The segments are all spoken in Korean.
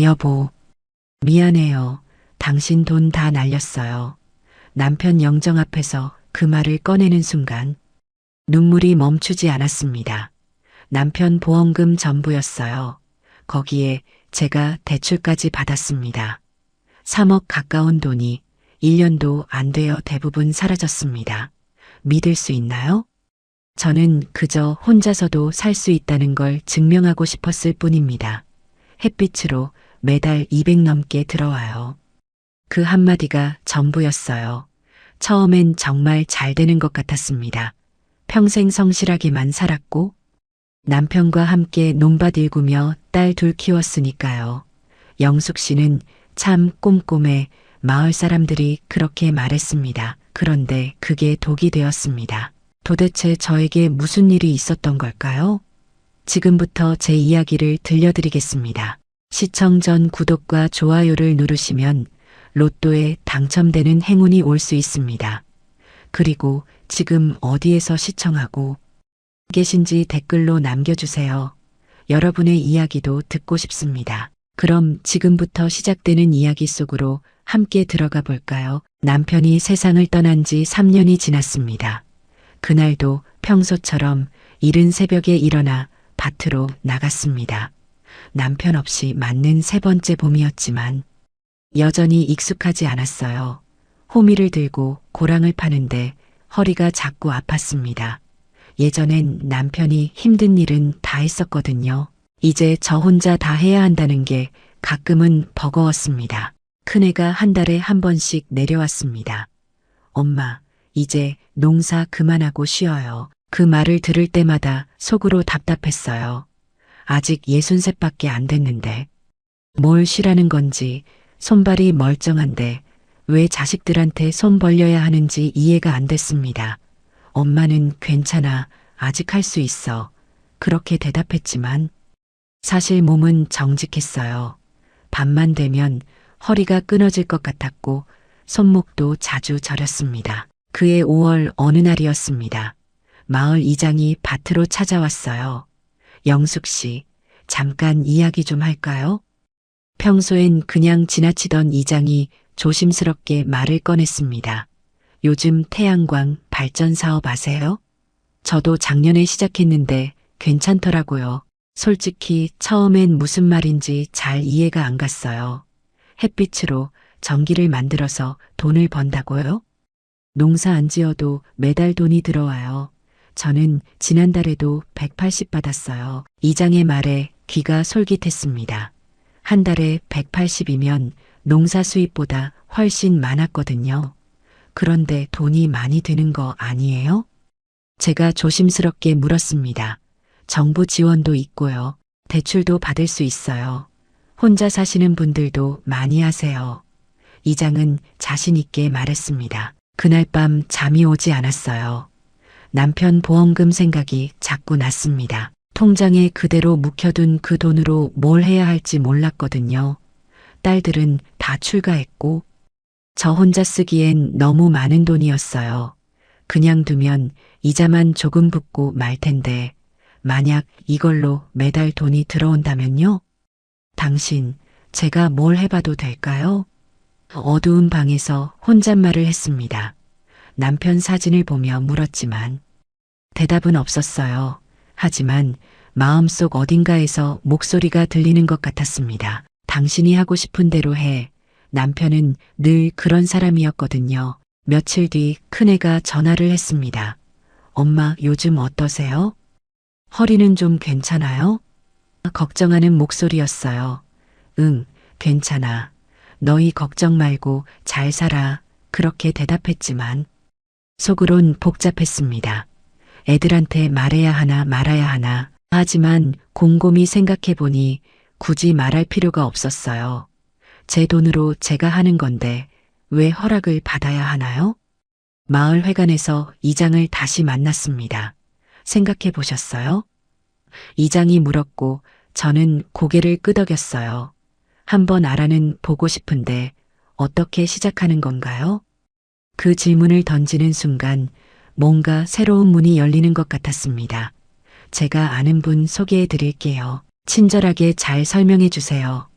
여보, 미안해요. 당신 돈 다 날렸어요. 남편 영정 앞에서 그 말을 꺼내는 순간 눈물이 멈추지 않았습니다. 남편 보험금 전부였어요. 거기에 제가 대출까지 받았습니다. 3억 가까운 돈이 1년도 안 되어 대부분 사라졌습니다. 믿을 수 있나요? 저는 그저 혼자서도 살 수 있다는 걸 증명하고 싶었을 뿐입니다. 햇빛으로 매달 200 넘게 들어와요. 그 한마디가 전부였어요. 처음엔 정말 잘 되는 것 같았습니다. 평생 성실하게만 살았고 남편과 함께 논밭 일구며 딸 둘 키웠으니까요. 영숙 씨는 참 꼼꼼해. 마을 사람들이 그렇게 말했습니다. 그런데 그게 독이 되었습니다. 도대체 저에게 무슨 일이 있었던 걸까요? 지금부터 제 이야기를 들려드리겠습니다. 시청 전 구독과 좋아요를 누르시면 로또에 당첨되는 행운이 올 수 있습니다. 그리고 지금 어디에서 시청하고 계신지 댓글로 남겨주세요. 여러분의 이야기도 듣고 싶습니다. 그럼 지금부터 시작되는 이야기 속으로 함께 들어가 볼까요? 남편이 세상을 떠난 지 3년이 지났습니다. 그날도 평소처럼 이른 새벽에 일어나 밭으로 나갔습니다. 남편 없이 맞는 세 번째 봄이었지만 여전히 익숙하지 않았어요. 호미를 들고 고랑을 파는데 허리가 자꾸 아팠습니다. 예전엔 남편이 힘든 일은 다 했었거든요. 이제 저 혼자 다 해야 한다는 게 가끔은 버거웠습니다. 큰애가 한 달에 한 번씩 내려왔습니다. 엄마, 이제 농사 그만하고 쉬어요. 그 말을 들을 때마다 속으로 답답했어요. 아직 63밖에 안 됐는데 뭘 쉬라는 건지 손발이 멀쩡한데 왜 자식들한테 손 벌려야 하는지 이해가 안 됐습니다. 엄마는 괜찮아. 아직 할 수 있어. 그렇게 대답했지만 사실 몸은 정직했어요. 밤만 되면 허리가 끊어질 것 같았고 손목도 자주 저렸습니다. 그해 5월 어느 날이었습니다. 마을 이장이 밭으로 찾아왔어요. 영숙 씨, 잠깐 이야기 좀 할까요? 평소엔 그냥 지나치던 이장이 조심스럽게 말을 꺼냈습니다. 요즘 태양광 발전 사업 아세요? 저도 작년에 시작했는데 괜찮더라고요. 솔직히 처음엔 무슨 말인지 잘 이해가 안 갔어요. 햇빛으로 전기를 만들어서 돈을 번다고요? 농사 안 지어도 매달 돈이 들어와요. 저는 지난달에도 180 받았어요. 이장의 말에 귀가 솔깃했습니다. 한 달에 180이면 농사 수입보다 훨씬 많았거든요. 그런데 돈이 많이 드는 거 아니에요? 제가 조심스럽게 물었습니다. 정부 지원도 있고요. 대출도 받을 수 있어요. 혼자 사시는 분들도 많이 하세요. 이장은 자신 있게 말했습니다. 그날 밤 잠이 오지 않았어요. 남편 보험금 생각이 자꾸 났습니다. 통장에 그대로 묵혀둔 그 돈으로 뭘 해야 할지 몰랐거든요. 딸들은 다 출가했고 저 혼자 쓰기엔 너무 많은 돈이었어요. 그냥 두면 이자만 조금 붙고 말 텐데 만약 이걸로 매달 돈이 들어온다면요? 당신, 제가 뭘 해봐도 될까요? 어두운 방에서 혼잣말을 했습니다. 남편 사진을 보며 물었지만 대답은 없었어요. 하지만 마음속 어딘가에서 목소리가 들리는 것 같았습니다. 당신이 하고 싶은 대로 해. 남편은 늘 그런 사람이었거든요. 며칠 뒤 큰애가 전화를 했습니다. 엄마, 요즘 어떠세요? 허리는 좀 괜찮아요? 걱정하는 목소리였어요. 응, 괜찮아. 너희 걱정 말고 잘 살아. 그렇게 대답했지만 속으론 복잡했습니다. 애들한테 말해야 하나 말아야 하나. 하지만 곰곰이 생각해보니 굳이 말할 필요가 없었어요. 제 돈으로 제가 하는 건데 왜 허락을 받아야 하나요? 마을 회관에서 이장을 다시 만났습니다. 생각해 보셨어요? 이장이 물었고 저는 고개를 끄덕였어요. 한번 알아는 보고 싶은데 어떻게 시작하는 건가요? 그 질문을 던지는 순간 뭔가 새로운 문이 열리는 것 같았습니다. 제가 아는 분 소개해 드릴게요. 친절하게 잘 설명해 주세요.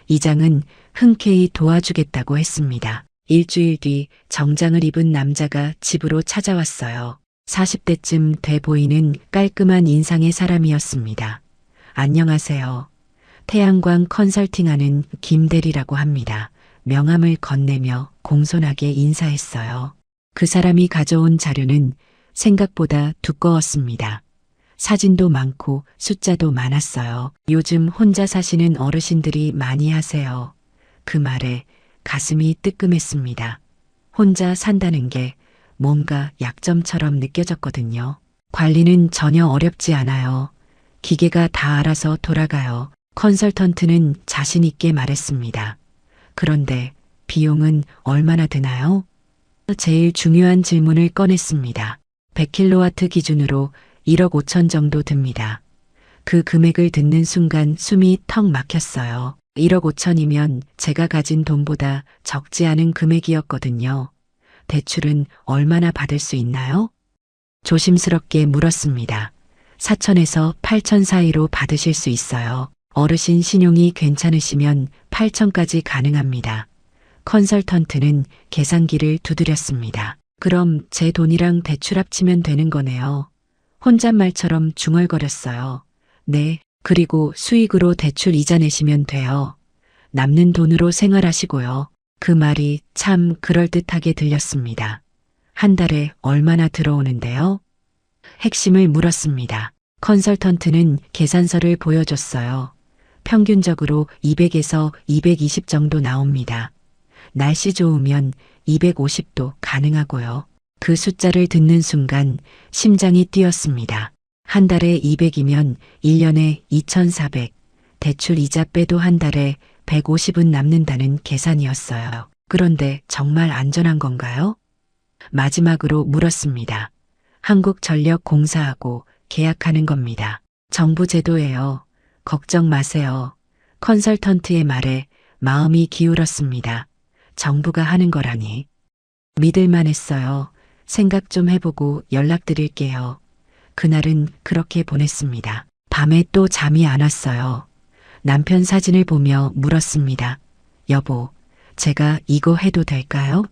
이장은 흔쾌히 도와주겠다고 했습니다. 일주일 뒤 정장을 입은 남자가 집으로 찾아왔어요. 40대쯤 돼 보이는 깔끔한 인상의 사람이었습니다. 안녕하세요. 태양광 컨설팅하는 김대리라고 합니다. 명함을 건네며 공손하게 인사했어요. 그 사람이 가져온 자료는 생각보다 두꺼웠습니다. 사진도 많고 숫자도 많았어요. 요즘 혼자 사시는 어르신들이 많이 하세요. 그 말에 가슴이 뜨끔했습니다. 혼자 산다는 게 뭔가 약점처럼 느껴졌거든요. 관리는 전혀 어렵지 않아요. 기계가 다 알아서 돌아가요. 컨설턴트는 자신 있게 말했습니다. 그런데 비용은 얼마나 드나요? 제일 중요한 질문을 꺼냈습니다. 100kW 기준으로 1억 5천 정도 듭니다. 그 금액을 듣는 순간 숨이 턱 막혔어요. 1억 5천이면 제가 가진 돈보다 적지 않은 금액이었거든요. 대출은 얼마나 받을 수 있나요? 조심스럽게 물었습니다. 4천에서 8천 사이로 받으실 수 있어요. 어르신 신용이 괜찮으시면 8천까지 가능합니다. 컨설턴트는 계산기를 두드렸습니다. 그럼 제 돈이랑 대출 합치면 되는 거네요. 혼잣말처럼 중얼거렸어요. 네, 그리고 수익으로 대출 이자 내시면 돼요. 남는 돈으로 생활하시고요. 그 말이 참 그럴듯하게 들렸습니다. 한 달에 얼마나 들어오는데요? 핵심을 물었습니다. 컨설턴트는 계산서를 보여줬어요. 평균적으로 200에서 220 정도 나옵니다. 날씨 좋으면 250도 가능하고요. 그 숫자를 듣는 순간 심장이 뛰었습니다. 한 달에 200이면 1년에 2,400, 대출 이자 빼도 한 달에 150은 남는다는 계산이었어요. 그런데 정말 안전한 건가요? 마지막으로 물었습니다. 한국전력공사하고 계약하는 겁니다. 정부 제도예요. 걱정 마세요. 컨설턴트의 말에 마음이 기울었습니다. 정부가 하는 거라니. 믿을만 했어요. 생각 좀 해보고 연락드릴게요. 그날은 그렇게 보냈습니다. 밤에 또 잠이 안 왔어요. 남편 사진을 보며 물었습니다. 여보, 제가 이거 해도 될까요?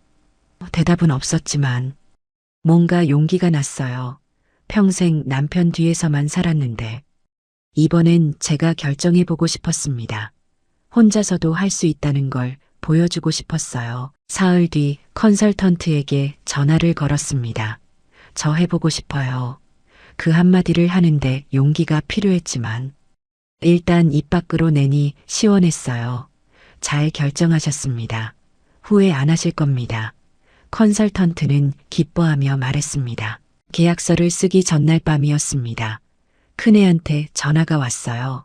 대답은 없었지만 뭔가 용기가 났어요. 평생 남편 뒤에서만 살았는데 이번엔 제가 결정해보고 싶었습니다. 혼자서도 할 수 있다는 걸 보여주고 싶었어요. 사흘 뒤 컨설턴트에게 전화를 걸었습니다. 저 해보고 싶어요. 그 한마디를 하는데 용기가 필요했지만 일단 입 밖으로 내니 시원했어요. 잘 결정하셨습니다. 후회 안 하실 겁니다. 컨설턴트는 기뻐하며 말했습니다. 계약서를 쓰기 전날 밤이었습니다. 큰애한테 전화가 왔어요.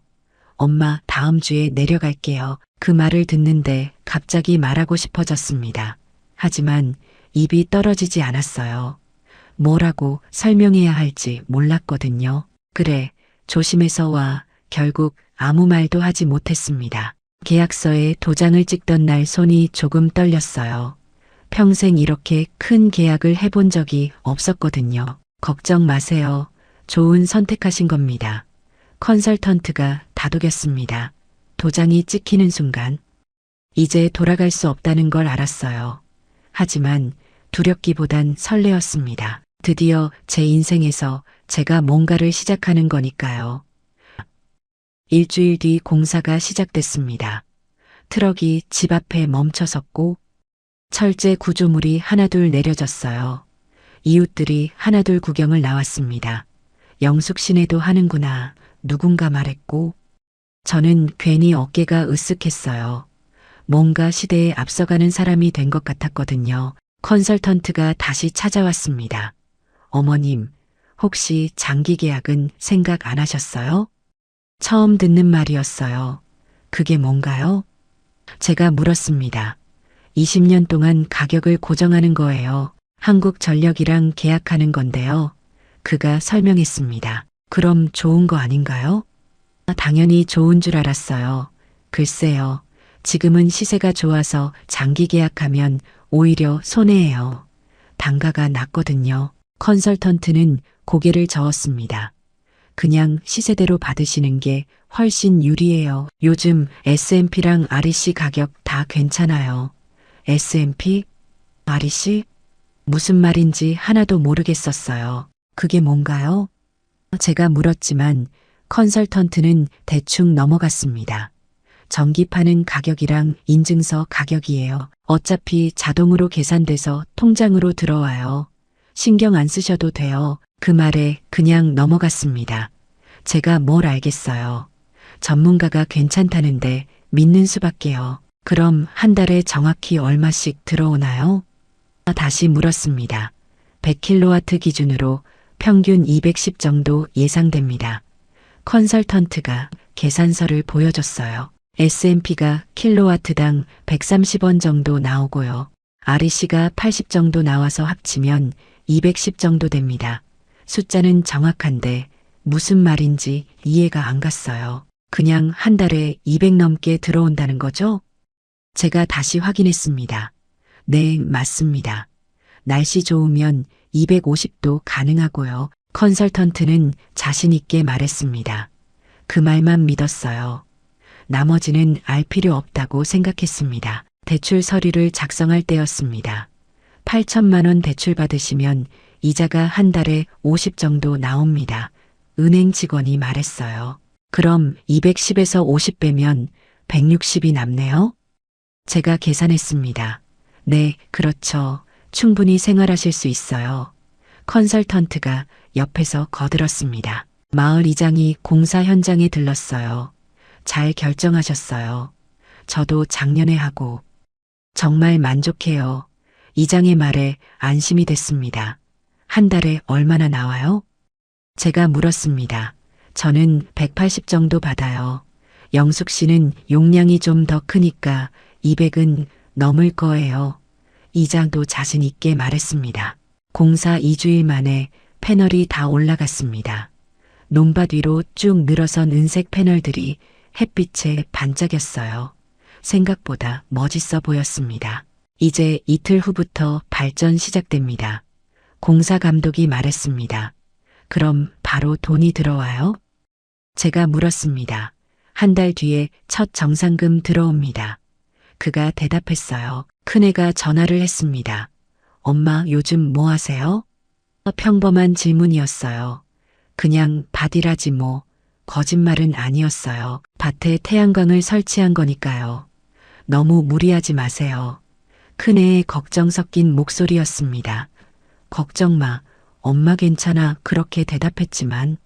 엄마, 다음 주에 내려갈게요. 그 말을 듣는데 갑자기 말하고 싶어졌습니다. 하지만 입이 떨어지지 않았어요. 뭐라고 설명해야 할지 몰랐거든요. 그래, 조심해서 와. 결국 아무 말도 하지 못했습니다. 계약서에 도장을 찍던 날 손이 조금 떨렸어요. 평생 이렇게 큰 계약을 해본 적이 없었거든요. 걱정 마세요. 좋은 선택하신 겁니다. 컨설턴트가 다독였습니다. 도장이 찍히는 순간 이제 돌아갈 수 없다는 걸 알았어요. 하지만 두렵기보단 설레었습니다. 드디어 제 인생에서 제가 뭔가를 시작하는 거니까요. 일주일 뒤 공사가 시작됐습니다. 트럭이 집 앞에 멈춰섰고 철제 구조물이 하나둘 내려졌어요. 이웃들이 하나둘 구경을 나왔습니다. 영숙 씨네도 하는구나. 누군가 말했고 저는 괜히 어깨가 으쓱했어요. 뭔가 시대에 앞서가는 사람이 된 것 같았거든요. 컨설턴트가 다시 찾아왔습니다. 어머님, 혹시 장기 계약은 생각 안 하셨어요? 처음 듣는 말이었어요. 그게 뭔가요? 제가 물었습니다. 20년 동안 가격을 고정하는 거예요. 한국전력이랑 계약하는 건데요. 그가 설명했습니다. 그럼 좋은 거 아닌가요? 당연히 좋은 줄 알았어요. 글쎄요. 지금은 시세가 좋아서 장기 계약하면 오히려 손해예요. 단가가 낮거든요. 컨설턴트는 고개를 저었습니다. 그냥 시세대로 받으시는 게 훨씬 유리해요. 요즘 S&P랑 REC 가격 다 괜찮아요. S&P? REC? 무슨 말인지 하나도 모르겠었어요. 그게 뭔가요? 제가 물었지만 컨설턴트는 대충 넘어갔습니다. 전기파는 가격이랑 인증서 가격이에요. 어차피 자동으로 계산돼서 통장으로 들어와요. 신경 안 쓰셔도 돼요. 그 말에 그냥 넘어갔습니다. 제가 뭘 알겠어요. 전문가가 괜찮다는데 믿는 수밖에요. 그럼 한 달에 정확히 얼마씩 들어오나요? 다시 물었습니다. 100kW 기준으로 평균 210 정도 예상됩니다. 컨설턴트가 계산서를 보여줬어요. S&P가 킬로와트당 130원 정도 나오고요. REC가 80 정도 나와서 합치면 210 정도 됩니다. 숫자는 정확한데 무슨 말인지 이해가 안 갔어요. 그냥 한 달에 200 넘게 들어온다는 거죠? 제가 다시 확인했습니다. 네, 맞습니다. 날씨 좋으면 250도 가능하고요. 컨설턴트는 자신 있게 말했습니다. 그 말만 믿었어요. 나머지는 알 필요 없다고 생각했습니다. 대출 서류를 작성할 때였습니다. 8천만 원 대출 받으시면 이자가 한 달에 50 정도 나옵니다. 은행 직원이 말했어요. 그럼 210에서 50 빼면 160이 남네요? 제가 계산했습니다. 네, 그렇죠. 충분히 생활하실 수 있어요. 컨설턴트가 옆에서 거들었습니다. 마을 이장이 공사 현장에 들렀어요. 잘 결정하셨어요. 저도 작년에 하고 정말 만족해요. 이장의 말에 안심이 됐습니다. 한 달에 얼마나 나와요? 제가 물었습니다. 저는 180 정도 받아요. 영숙 씨는 용량이 좀 더 크니까 200은 넘을 거예요. 이장도 자신 있게 말했습니다. 공사 2주일 만에 패널이 다 올라갔습니다. 논밭 위로 쭉 늘어선 은색 패널들이 햇빛에 반짝였어요. 생각보다 멋있어 보였습니다. 이제 이틀 후부터 발전 시작됩니다. 공사 감독이 말했습니다. 그럼 바로 돈이 들어와요? 제가 물었습니다. 한 달 뒤에 첫 정상금 들어옵니다. 그가 대답했어요. 큰애가 전화를 했습니다. 엄마 요즘 뭐 하세요? 평범한 질문이었어요. 그냥 밭이라지 뭐. 거짓말은 아니었어요. 밭에 태양광을 설치한 거니까요. 너무 무리하지 마세요. 큰애의 걱정 섞인 목소리였습니다. 걱정 마. 엄마 괜찮아. 그렇게 대답했지만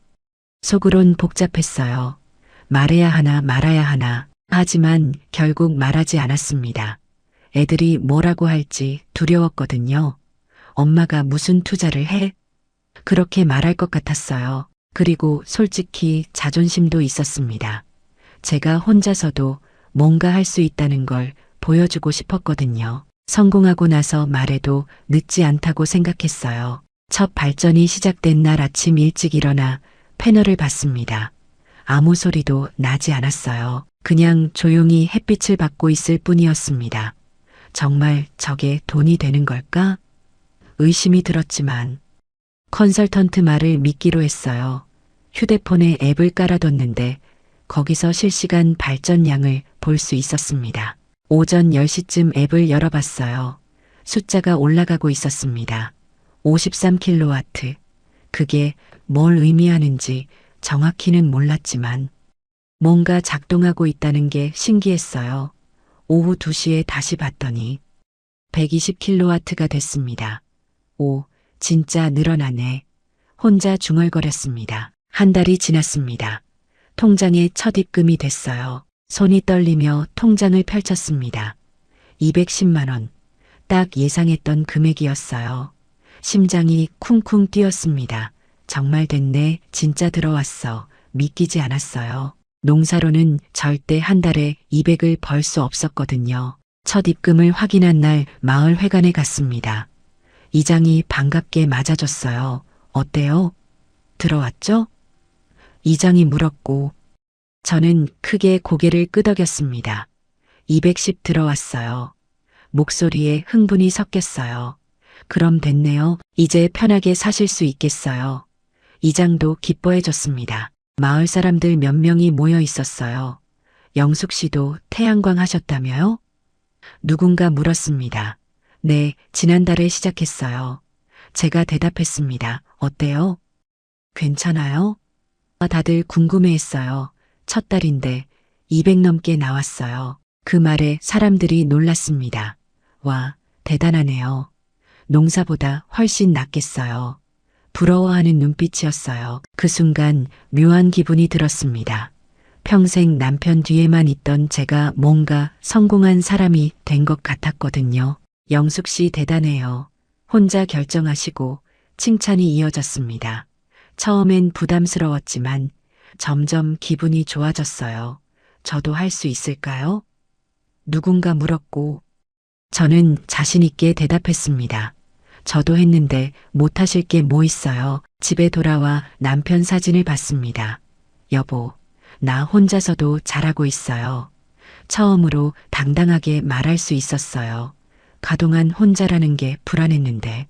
속으론 복잡했어요. 말해야 하나 말아야 하나. 하지만 결국 말하지 않았습니다. 애들이 뭐라고 할지 두려웠거든요. 엄마가 무슨 투자를 해? 그렇게 말할 것 같았어요. 그리고 솔직히 자존심도 있었습니다. 제가 혼자서도 뭔가 할 수 있다는 걸 보여주고 싶었거든요. 성공하고 나서 말해도 늦지 않다고 생각했어요. 첫 발전이 시작된 날 아침 일찍 일어나 패널을 봤습니다. 아무 소리도 나지 않았어요. 그냥 조용히 햇빛을 받고 있을 뿐이었습니다. 정말 저게 돈이 되는 걸까? 의심이 들었지만 컨설턴트 말을 믿기로 했어요. 휴대폰에 앱을 깔아뒀는데 거기서 실시간 발전량을 볼 수 있었습니다. 오전 10시쯤 앱을 열어봤어요. 숫자가 올라가고 있었습니다. 53kW. 그게 뭘 의미하는지 정확히는 몰랐지만 뭔가 작동하고 있다는 게 신기했어요. 오후 2시에 다시 봤더니 120kW가 됐습니다. 오, 진짜 늘어나네. 혼자 중얼거렸습니다. 한 달이 지났습니다. 통장에 첫 입금이 됐어요. 손이 떨리며 통장을 펼쳤습니다. 210만 원. 딱 예상했던 금액이었어요. 심장이 쿵쿵 뛰었습니다. 정말 됐네. 진짜 들어왔어. 믿기지 않았어요. 농사로는 절대 한 달에 200을 벌 수 없었거든요. 첫 입금을 확인한 날 마을 회관에 갔습니다. 이장이 반갑게 맞아줬어요. 어때요? 들어왔죠? 이장이 물었고 저는 크게 고개를 끄덕였습니다. 210 들어왔어요. 목소리에 흥분이 섞였어요. 그럼 됐네요. 이제 편하게 사실 수 있겠어요. 이장도 기뻐해줬습니다. 마을 사람들 몇 명이 모여 있었어요. 영숙 씨도 태양광 하셨다며요? 누군가 물었습니다. 네, 지난달에 시작했어요. 제가 대답했습니다. 어때요? 괜찮아요? 다들 궁금해했어요. 첫 달인데 200 넘게 나왔어요. 그 말에 사람들이 놀랐습니다. 와, 대단하네요. 농사보다 훨씬 낫겠어요. 부러워하는 눈빛이었어요. 그 순간 묘한 기분이 들었습니다. 평생 남편 뒤에만 있던 제가 뭔가 성공한 사람이 된 것 같았거든요. 영숙 씨 대단해요. 혼자 결정하시고 칭찬이 이어졌습니다. 처음엔 부담스러웠지만 점점 기분이 좋아졌어요. 저도 할 수 있을까요? 누군가 물었고 저는 자신있게 대답했습니다. 저도 했는데 못하실 게 뭐 있어요. 집에 돌아와 남편 사진을 봤습니다. 여보, 나 혼자서도 잘하고 있어요. 처음으로 당당하게 말할 수 있었어요. 그동안 혼자라는 게 불안했는데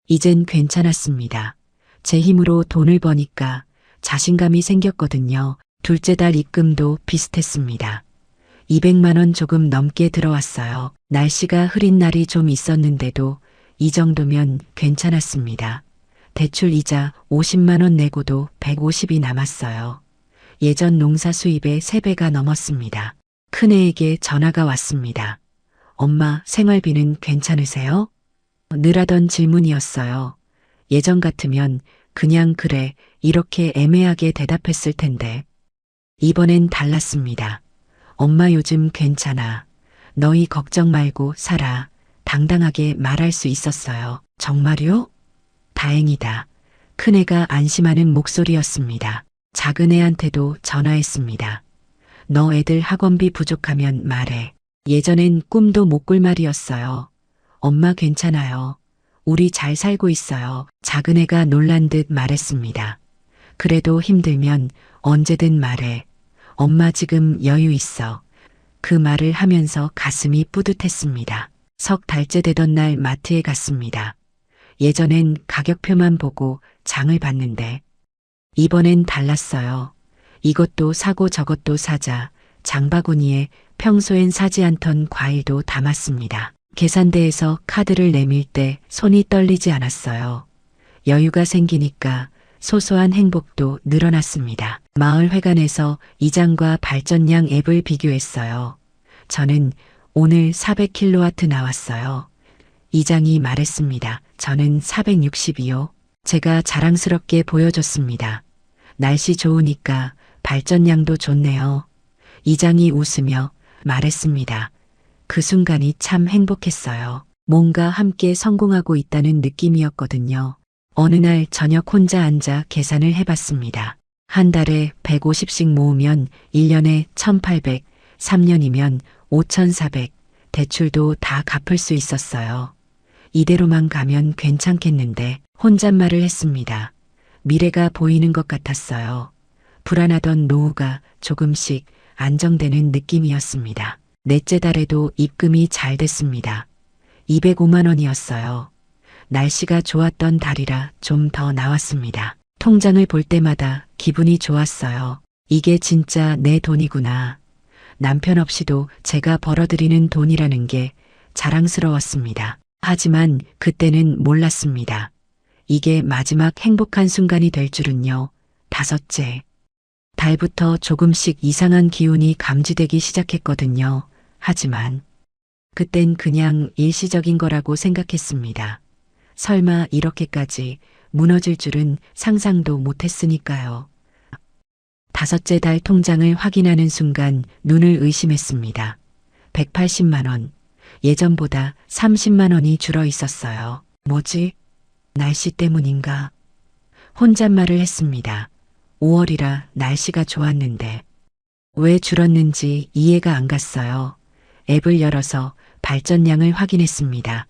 이젠 괜찮았습니다. 제 힘으로 돈을 버니까 자신감이 생겼거든요. 둘째 달 입금도 비슷했습니다. 200만 원 조금 넘게 들어왔어요. 날씨가 흐린 날이 좀 있었는데도 이 정도면 괜찮았습니다. 대출 이자 50만 원 내고도 150이 남았어요. 예전 농사 수입의 3배가 넘었습니다. 큰애에게 전화가 왔습니다. 엄마, 생활비는 괜찮으세요? 늘 하던 질문이었어요. 예전 같으면 그냥 그래 이렇게 애매하게 대답했을 텐데 이번엔 달랐습니다. 엄마 요즘 괜찮아. 너희 걱정 말고 살아. 당당하게 말할 수 있었어요. 정말요? 다행이다. 큰애가 안심하는 목소리였습니다. 작은애한테도 전화했습니다. 너 애들 학원비 부족하면 말해. 예전엔 꿈도 못 꿀 말이었어요. 엄마 괜찮아요. 우리 잘 살고 있어요. 작은애가 놀란 듯 말했습니다. 그래도 힘들면 언제든 말해. 엄마 지금 여유 있어. 그 말을 하면서 가슴이 뿌듯했습니다. 석 달째 되던 날 마트에 갔습니다. 예전엔 가격표만 보고 장을 봤는데 이번엔 달랐어요. 이것도 사고 저것도 사자. 장바구니에 평소엔 사지 않던 과일도 담았습니다. 계산대에서 카드를 내밀 때 손이 떨리지 않았어요. 여유가 생기니까 소소한 행복도 늘어났습니다. 마을 회관에서 이장과 발전량 앱을 비교했어요. 저는 오늘 400kW 나왔어요. 이장이 말했습니다. 저는 460이요. 제가 자랑스럽게 보여줬습니다. 날씨 좋으니까 발전량도 좋네요. 이장이 웃으며 말했습니다. 그 순간이 참 행복했어요. 뭔가 함께 성공하고 있다는 느낌이었거든요. 어느 날 저녁 혼자 앉아 계산을 해봤습니다. 한 달에 150씩 모으면 1년에 1800, 3년이면 5400, 대출도 다 갚을 수 있었어요. 이대로만 가면 괜찮겠는데 혼잣말을 했습니다. 미래가 보이는 것 같았어요. 불안하던 노후가 조금씩 안정되는 느낌이었습니다. 넷째 달에도 입금이 잘 됐습니다. 205만 원이었어요. 날씨가 좋았던 달이라 좀 더 나왔습니다. 통장을 볼 때마다 기분이 좋았어요. 이게 진짜 내 돈이구나. 남편 없이도 제가 벌어들이는 돈이라는 게 자랑스러웠습니다. 하지만 그때는 몰랐습니다. 이게 마지막 행복한 순간이 될 줄은요. 다섯째 달부터 조금씩 이상한 기운이 감지되기 시작했거든요. 하지만 그땐 그냥 일시적인 거라고 생각했습니다. 설마 이렇게까지 무너질 줄은 상상도 못했으니까요. 다섯째 달 통장을 확인하는 순간 눈을 의심했습니다. 180만 원. 예전보다 30만 원이 줄어 있었어요. 뭐지? 날씨 때문인가? 혼잣말을 했습니다. 5월이라 날씨가 좋았는데 왜 줄었는지 이해가 안 갔어요. 앱을 열어서 발전량을 확인했습니다.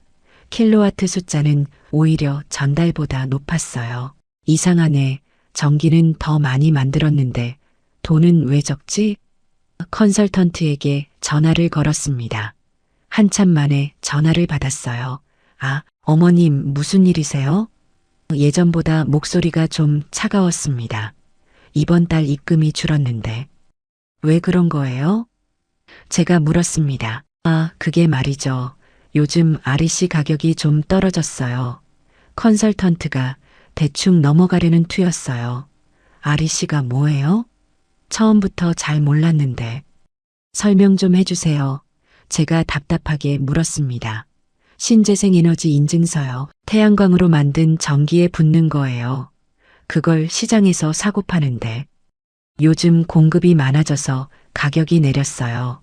킬로와트 숫자는 오히려 전달보다 높았어요. 이상하네. 전기는 더 많이 만들었는데 돈은 왜 적지? 컨설턴트에게 전화를 걸었습니다. 한참 만에 전화를 받았어요. 아, 어머님 무슨 일이세요? 예전보다 목소리가 좀 차가웠습니다. 이번 달 입금이 줄었는데 왜 그런 거예요? 제가 물었습니다. 아, 그게 말이죠. 요즘 REC 가격이 좀 떨어졌어요. 컨설턴트가 대충 넘어가려는 투였어요. REC가 뭐예요? 처음부터 잘 몰랐는데. 설명 좀 해주세요. 제가 답답하게 물었습니다. 신재생 에너지 인증서요. 태양광으로 만든 전기에 붙는 거예요. 그걸 시장에서 사고 파는데 요즘 공급이 많아져서 가격이 내렸어요.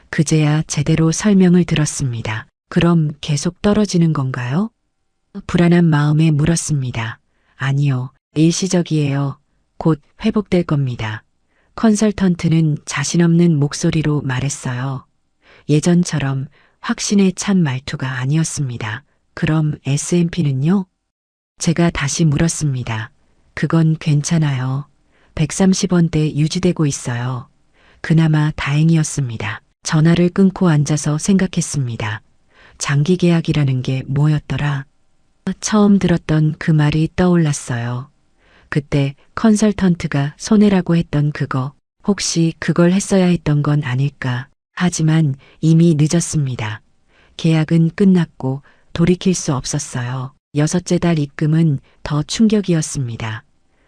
그제야 제대로 설명을 들었습니다. 그럼 계속 떨어지는 건가요? 불안한 마음에 물었습니다. 아니요, 일시적이에요. 곧 회복될 겁니다. 컨설턴트는 자신 없는 목소리로 말했어요. 예전처럼 확신에 찬 말투가 아니었습니다. 그럼 S&P는요? 제가 다시 물었습니다. 그건 괜찮아요. 130원대 유지되고 있어요. 그나마 다행이었습니다. 전화를 끊고 앉아서 생각했습니다. 장기 계약이라는 게 뭐였더라? 처음 들었던 그 말이 떠올랐어요. 그때 컨설턴트가 손해라고 했던 그거, 혹시 그걸 했어야 했던 건 아닐까? 하지만 이미 늦었습니다. 계약은 끝났고 돌이킬 수 없었어요. 여섯째 달 입금은 더 충격이었습니다.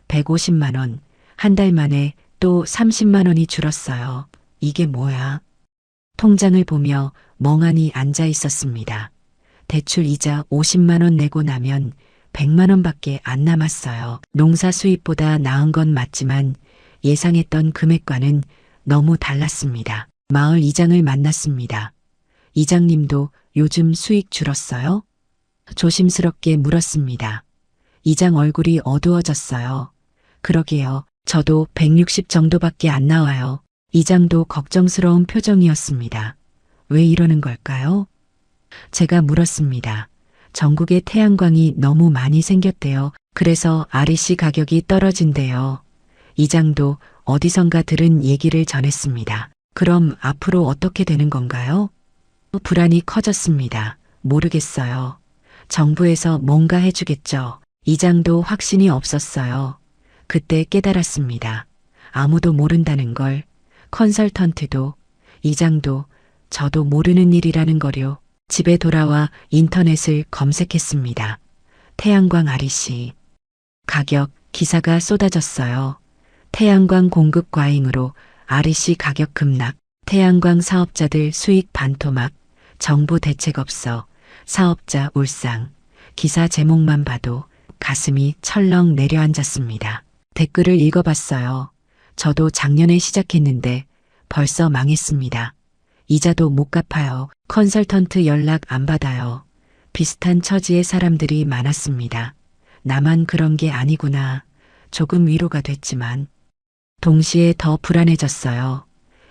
150만 원, 한 달 만에 또 30만 원이 줄었어요. 이게 뭐야? 통장을 보며 멍하니 앉아 있었습니다. 대출 이자 50만 원 내고 나면 100만 원밖에 안 남았어요. 농사 수입보다 나은 건 맞지만 예상했던 금액과는 너무 달랐습니다. 마을 이장을 만났습니다. 이장님도 요즘 수익 줄었어요? 조심스럽게 물었습니다. 이장 얼굴이 어두워졌어요. 그러게요. 저도 160 정도밖에 안 나와요. 이장도 걱정스러운 표정이었습니다. 왜 이러는 걸까요? 제가 물었습니다. 전국에 태양광이 너무 많이 생겼대요. 그래서 REC 가격이 떨어진대요. 이장도 어디선가 들은 얘기를 전했습니다. 그럼 앞으로 어떻게 되는 건가요? 불안이 커졌습니다. 모르겠어요. 정부에서 뭔가 해주겠죠. 이장도 확신이 없었어요. 그때 깨달았습니다. 아무도 모른다는 걸. 컨설턴트도, 이장도, 저도 모르는 일이라는 거요. 집에 돌아와 인터넷을 검색했습니다. 태양광 REC. 가격, 기사가 쏟아졌어요. 태양광 공급 과잉으로 REC 가격 급락, 태양광 사업자들 수익 반토막, 정부 대책 없어, 사업자 울상. 기사 제목만 봐도 가슴이 철렁 내려앉았습니다. 댓글을 읽어봤어요. 저도 작년에 시작했는데 벌써 망했습니다. 이자도 못 갚아요. 컨설턴트 연락 안 받아요. 비슷한 처지의 사람들이 많았습니다. 나만 그런 게 아니구나. 조금 위로가 됐지만 동시에 더 불안해졌어요.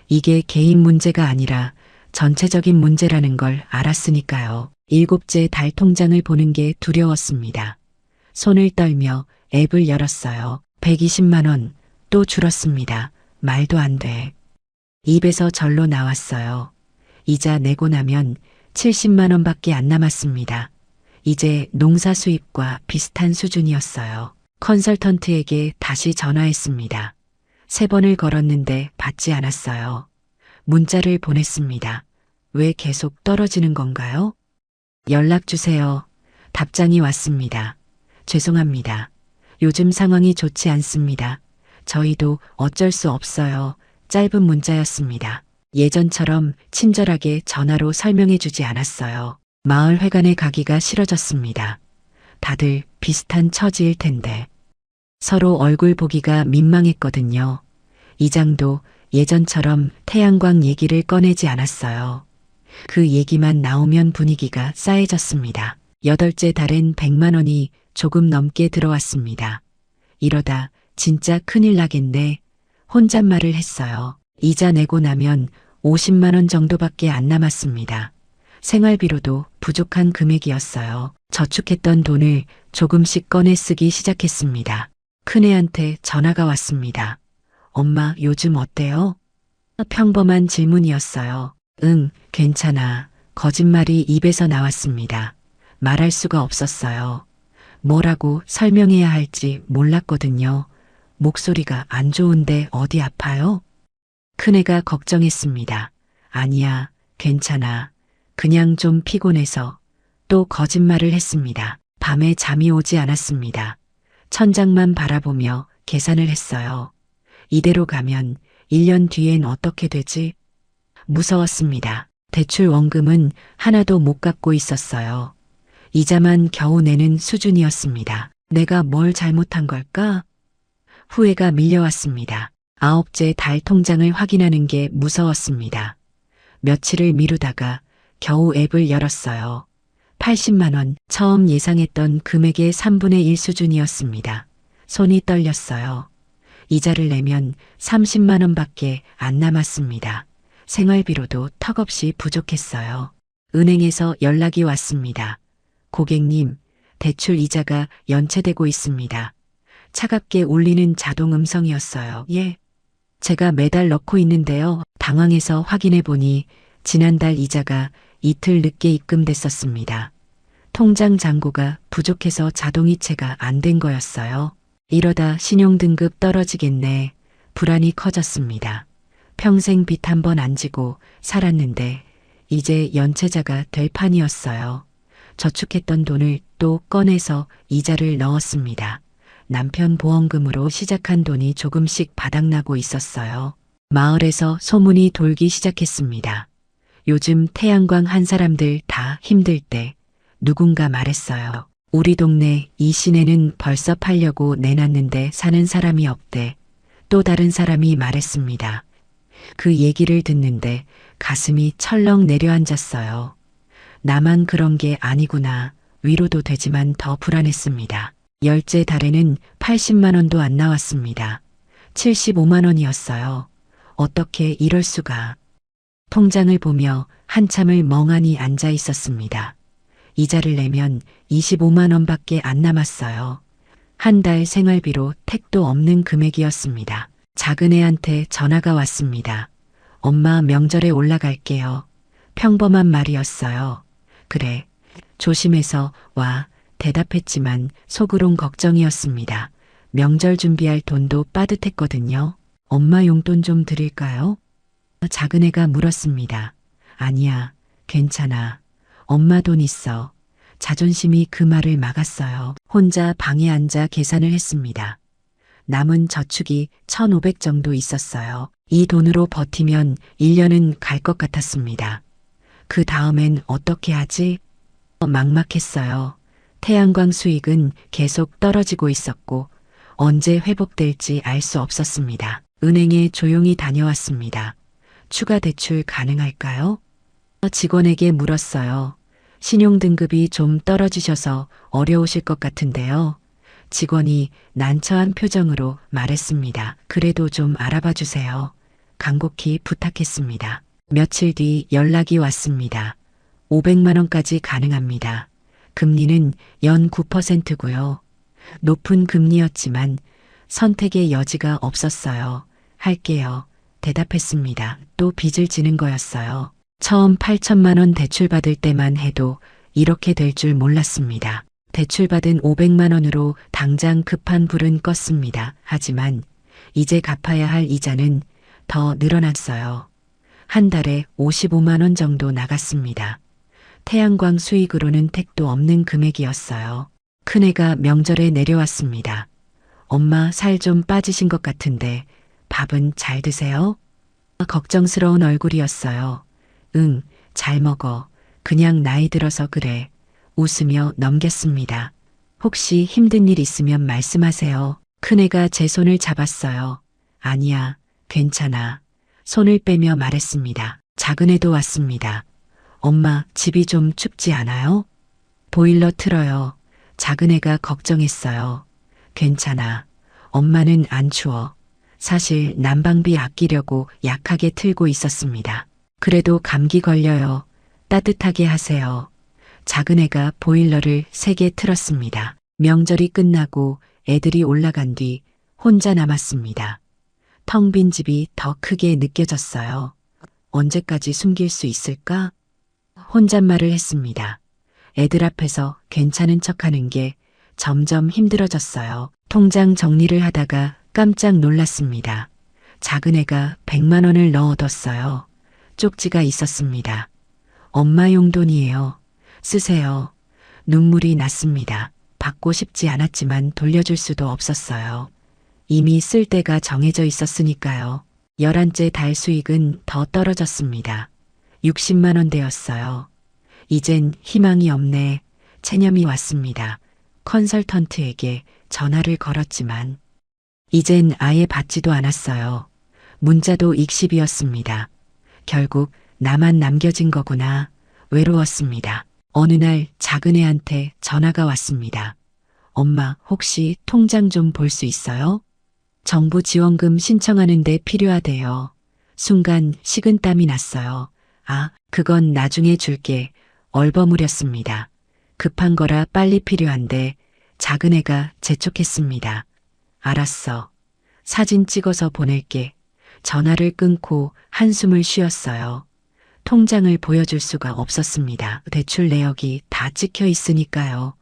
이게 개인 문제가 아니라 전체적인 문제라는 걸 알았으니까요. 일곱째 달 통장을 보는 게 두려웠습니다. 손을 떨며 앱을 열었어요. 120만 원, 또 줄었습니다. 말도 안 돼. 입에서 절로 나왔어요. 이자 내고 나면 70만 원밖에 안 남았습니다. 이제 농사 수입과 비슷한 수준이었어요. 컨설턴트에게 다시 전화했습니다. 3번을 걸었는데 받지 않았어요. 문자를 보냈습니다. 왜 계속 떨어지는 건가요? 연락 주세요. 답장이 왔습니다. 죄송합니다. 요즘 상황이 좋지 않습니다. 저희도 어쩔 수 없어요. 짧은 문자였습니다. 예전처럼 친절하게 전화로 설명해 주지 않았어요. 마을 회관에 가기가 싫어졌습니다. 다들 비슷한 처지일 텐데. 서로 얼굴 보기가 민망했거든요. 이장도 예전처럼 태양광 얘기를 꺼내지 않았어요. 그 얘기만 나오면 분위기가 싸해졌습니다. 여덟째 달엔 100만 원이 조금 넘게 들어왔습니다. 이러다 진짜 큰일 나겠네. 혼잣말을 했어요. 이자 내고 나면 50만 원 정도밖에 안 남았습니다. 생활비로도 부족한 금액이었어요. 저축했던 돈을 조금씩 꺼내 쓰기 시작했습니다. 큰애한테 전화가 왔습니다. 엄마, 요즘 어때요? 평범한 질문이었어요. 응, 괜찮아. 거짓말이 입에서 나왔습니다. 말할 수가 없었어요. 뭐라고 설명해야 할지 몰랐거든요. 목소리가 안 좋은데 어디 아파요? 큰애가 걱정했습니다. 아니야, 괜찮아. 그냥 좀 피곤해서. 또 거짓말을 했습니다. 밤에 잠이 오지 않았습니다. 천장만 바라보며 계산을 했어요. 이대로 가면 1년 뒤엔 어떻게 되지? 무서웠습니다. 대출 원금은 하나도 못 갚고 있었어요. 이자만 겨우 내는 수준이었습니다. 내가 뭘 잘못한 걸까? 후회가 밀려왔습니다. 아홉째 달 통장을 확인하는 게 무서웠습니다. 며칠을 미루다가 겨우 앱을 열었어요. 80만 원, 처음 예상했던 금액의 3분의 1 수준이었습니다. 손이 떨렸어요. 이자를 내면 30만 원밖에 안 남았습니다. 생활비로도 턱없이 부족했어요. 은행에서 연락이 왔습니다. 고객님, 대출 이자가 연체되고 있습니다. 차갑게 울리는 자동 음성이었어요. 예. 제가 매달 넣고 있는데요. 당황해서 확인해 보니 지난달 이자가 이틀 늦게 입금됐었습니다. 통장 잔고가 부족해서 자동이체가 안 된 거였어요. 이러다 신용등급 떨어지겠네. 불안이 커졌습니다. 평생 빚 한 번 안 지고 살았는데 이제 연체자가 될 판이었어요. 저축했던 돈을 또 꺼내서 이자를 넣었습니다. 남편 보험금으로 시작한 돈이 조금씩 바닥나고 있었어요. 마을에서 소문이 돌기 시작했습니다. 요즘 태양광 한 사람들 다 힘들 때 누군가 말했어요. 우리 동네 이 시내는 벌써 팔려고 내놨는데 사는 사람이 없대. 또 다른 사람이 말했습니다. 그 얘기를 듣는데 가슴이 철렁 내려앉았어요. 나만 그런 게 아니구나. 위로도 되지만 더 불안했습니다. 열째 달에는 80만 원도 안 나왔습니다. 75만 원이었어요. 어떻게 이럴 수가. 통장을 보며 한참을 멍하니 앉아 있었습니다. 이자를 내면 25만 원밖에 안 남았어요. 한 달 생활비로 택도 없는 금액이었습니다. 작은애한테 전화가 왔습니다. 엄마 명절에 올라갈게요. 평범한 말이었어요. 그래, 조심해서 와. 대답했지만 속으론 걱정이었습니다. 명절 준비할 돈도 빠듯했거든요. 엄마 용돈 좀 드릴까요? 작은애가 물었습니다. 아니야, 괜찮아. 엄마 돈 있어. 자존심이 그 말을 막았어요. 혼자 방에 앉아 계산을 했습니다. 남은 저축이 1,500 정도 있었어요. 이 돈으로 버티면 1년은 갈 것 같았습니다. 그 다음엔 어떻게 하지? 막막했어요. 태양광 수익은 계속 떨어지고 있었고 언제 회복될지 알 수 없었습니다. 은행에 조용히 다녀왔습니다. 추가 대출 가능할까요? 직원에게 물었어요. 신용등급이 좀 떨어지셔서 어려우실 것 같은데요. 직원이 난처한 표정으로 말했습니다. 그래도 좀 알아봐 주세요. 간곡히 부탁했습니다. 며칠 뒤 연락이 왔습니다. 500만 원까지 가능합니다. 금리는 연 9%고요. 높은 금리였지만 선택의 여지가 없었어요. 할게요. 대답했습니다. 또 빚을 지는 거였어요. 처음 8천만 원 대출받을 때만 해도 이렇게 될 줄 몰랐습니다. 대출받은 500만 원으로 당장 급한 불은 껐습니다. 하지만 이제 갚아야 할 이자는 더 늘어났어요. 한 달에 55만 원 정도 나갔습니다. 태양광 수익으로는 택도 없는 금액이었어요. 큰애가 명절에 내려왔습니다. 엄마 살 좀 빠지신 것 같은데 밥은 잘 드세요? 걱정스러운 얼굴이었어요. 응, 잘 먹어. 그냥 나이 들어서 그래. 웃으며 넘겼습니다. 혹시 힘든 일 있으면 말씀하세요. 큰애가 제 손을 잡았어요. 아니야, 괜찮아. 손을 빼며 말했습니다. 작은애도 왔습니다. 엄마, 집이 좀 춥지 않아요? 보일러 틀어요. 작은애가 걱정했어요. 괜찮아. 엄마는 안 추워. 사실 난방비 아끼려고 약하게 틀고 있었습니다. 그래도 감기 걸려요. 따뜻하게 하세요. 작은애가 보일러를 3개 틀었습니다. 명절이 끝나고 애들이 올라간 뒤 혼자 남았습니다. 텅 빈 집이 더 크게 느껴졌어요. 언제까지 숨길 수 있을까? 혼잣말을 했습니다. 애들 앞에서 괜찮은 척하는 게 점점 힘들어졌어요. 통장 정리를 하다가 깜짝 놀랐습니다. 작은 애가 100만 원을 넣어뒀어요. 쪽지가 있었습니다. 엄마 용돈이에요. 쓰세요. 눈물이 났습니다. 받고 싶지 않았지만 돌려줄 수도 없었어요. 이미 쓸 때가 정해져 있었으니까요. 11째 달 수익은 더 떨어졌습니다. 60만 원 되었어요. 이젠 희망이 없네. 체념이 왔습니다. 컨설턴트에게 전화를 걸었지만 이젠 아예 받지도 않았어요. 문자도 익십이었습니다. 결국 나만 남겨진 거구나. 외로웠습니다. 어느 날 작은 애한테 전화가 왔습니다. 엄마, 혹시 통장 좀 볼 수 있어요? 정부 지원금 신청하는데 필요하대요. 순간 식은땀이 났어요. 아, 그건 나중에 줄게. 얼버무렸습니다. 급한 거라 빨리 필요한데 작은 애가 재촉했습니다. 알았어. 사진 찍어서 보낼게. 전화를 끊고 한숨을 쉬었어요. 통장을 보여줄 수가 없었습니다. 대출 내역이 다 찍혀 있으니까요.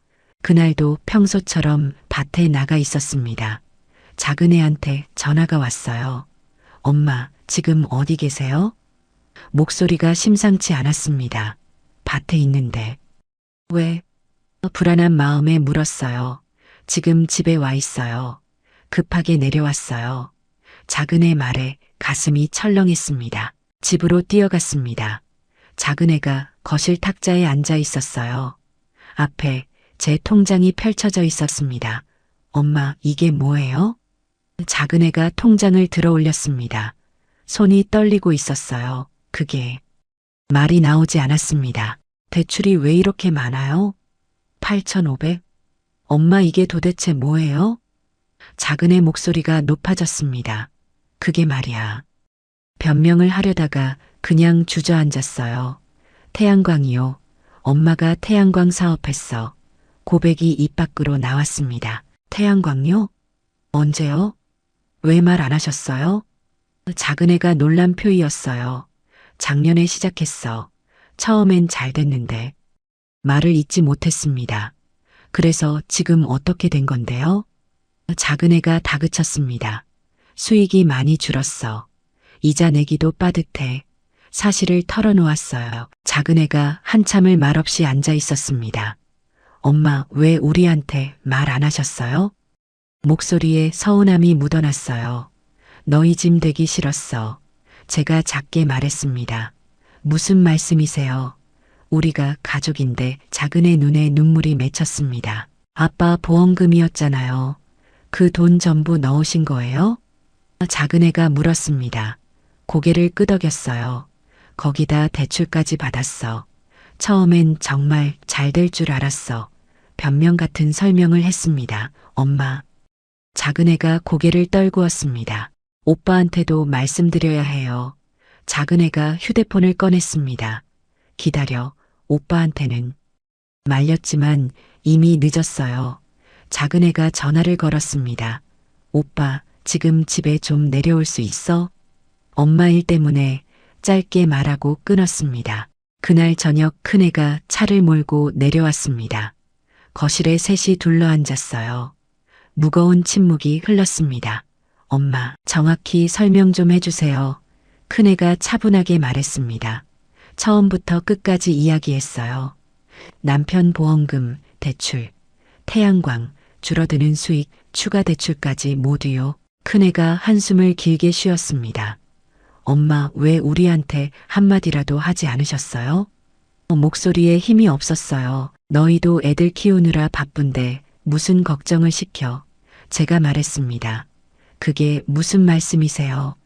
그날도 평소처럼 밭에 나가 있었습니다. 작은 애한테 전화가 왔어요. 엄마, 지금 어디 계세요? 목소리가 심상치 않았습니다. 밭에 있는데. 왜? 불안한 마음에 물었어요. 지금 집에 와 있어요. 급하게 내려왔어요. 작은 애 말에 가슴이 철렁했습니다. 집으로 뛰어갔습니다. 작은 애가 거실 탁자에 앉아 있었어요. 앞에 제 통장이 펼쳐져 있었습니다. 엄마, 이게 뭐예요? 작은 애가 통장을 들어 올렸습니다. 손이 떨리고 있었어요. 그게 말이 나오지 않았습니다. 대출이 왜 이렇게 많아요? 8,500? 엄마, 이게 도대체 뭐예요? 작은 애 목소리가 높아졌습니다. 그게 말이야. 변명을 하려다가 그냥 주저앉았어요. 태양광이요. 엄마가 태양광 사업했어. 고백이 입 밖으로 나왔습니다. 태양광요? 언제요? 왜 말 안 하셨어요? 작은 애가 놀란 표이었어요. 작년에 시작했어. 처음엔 잘 됐는데. 말을 잇지 못했습니다. 그래서 지금 어떻게 된 건데요? 작은 애가 다그쳤습니다. 수익이 많이 줄었어. 이자 내기도 빠듯해. 사실을 털어놓았어요. 작은 애가 한참을 말없이 앉아 있었습니다. 엄마, 왜 우리한테 말 안 하셨어요? 목소리에 서운함이 묻어났어요. 너희 짐 되기 싫었어. 제가 작게 말했습니다. 무슨 말씀이세요? 우리가 가족인데. 작은 애 눈에 눈물이 맺혔습니다. 아빠 보험금이었잖아요. 그 돈 전부 넣으신 거예요? 작은 애가 물었습니다. 고개를 끄덕였어요. 거기다 대출까지 받았어. 처음엔 정말 잘 될 줄 알았어. 변명 같은 설명을 했습니다. 엄마. 작은 애가 고개를 떨구었습니다. 오빠한테도 말씀드려야 해요. 작은 애가 휴대폰을 꺼냈습니다. 기다려. 오빠한테는. 말렸지만 이미 늦었어요. 작은 애가 전화를 걸었습니다. 오빠, 지금 집에 좀 내려올 수 있어? 엄마 일 때문에. 짧게 말하고 끊었습니다. 그날 저녁 큰애가 차를 몰고 내려왔습니다. 거실에 셋이 둘러앉았어요. 무거운 침묵이 흘렀습니다. 엄마, 정확히 설명 좀 해주세요. 큰애가 차분하게 말했습니다. 처음부터 끝까지 이야기했어요. 남편 보험금, 대출, 태양광, 줄어드는 수익, 추가 대출까지 모두요. 큰애가 한숨을 길게 쉬었습니다. 엄마, 왜 우리한테 한마디라도 하지 않으셨어요? 목소리에 힘이 없었어요. 너희도 애들 키우느라 바쁜데 무슨 걱정을 시켜. 제가 말했습니다. 그게 무슨 말씀이세요?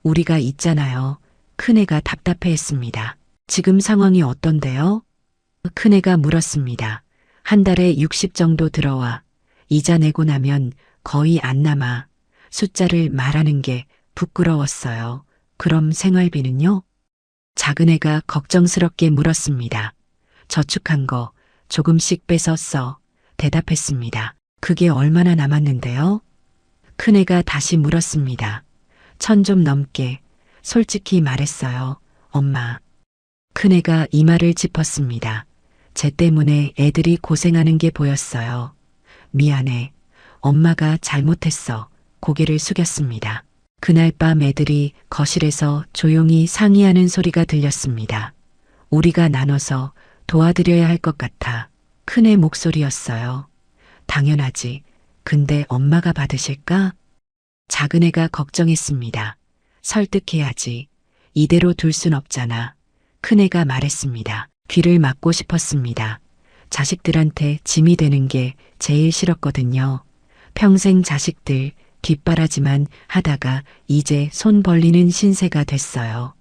우리가 있잖아요. 큰애가 답답해했습니다. 지금 상황이 어떤데요? 큰애가 물었습니다. 한 달에 60 정도 들어와. 이자 내고 나면 거의 안 남아. 숫자를 말하는 게 부끄러웠어요. 그럼 생활비는요? 작은 애가 걱정스럽게 물었습니다. 저축한 거 조금씩 빼서 써. 대답했습니다. 그게 얼마나 남았는데요? 큰애가 다시 물었습니다. 1,000 좀 넘게. 솔직히 말했어요. 엄마. 큰애가 이마를 짚었습니다. 쟤 때문에 애들이 고생하는 게 보였어요. 미안해. 엄마가 잘못했어. 고개를 숙였습니다. 그날 밤 애들이 거실에서 조용히 상의하는 소리가 들렸습니다. 우리가 나눠서 도와드려야 할 것 같아. 큰애 목소리였어요. 당연하지. 근데 엄마가 받으실까? 작은애가 걱정했습니다. 설득해야지. 이대로 둘 순 없잖아. 큰애가 말했습니다. 귀를 막고 싶었습니다. 자식들한테 짐이 되는 게 제일 싫었거든요. 평생 자식들 뒷바라지만 하다가 이제 손 벌리는 신세가 됐어요.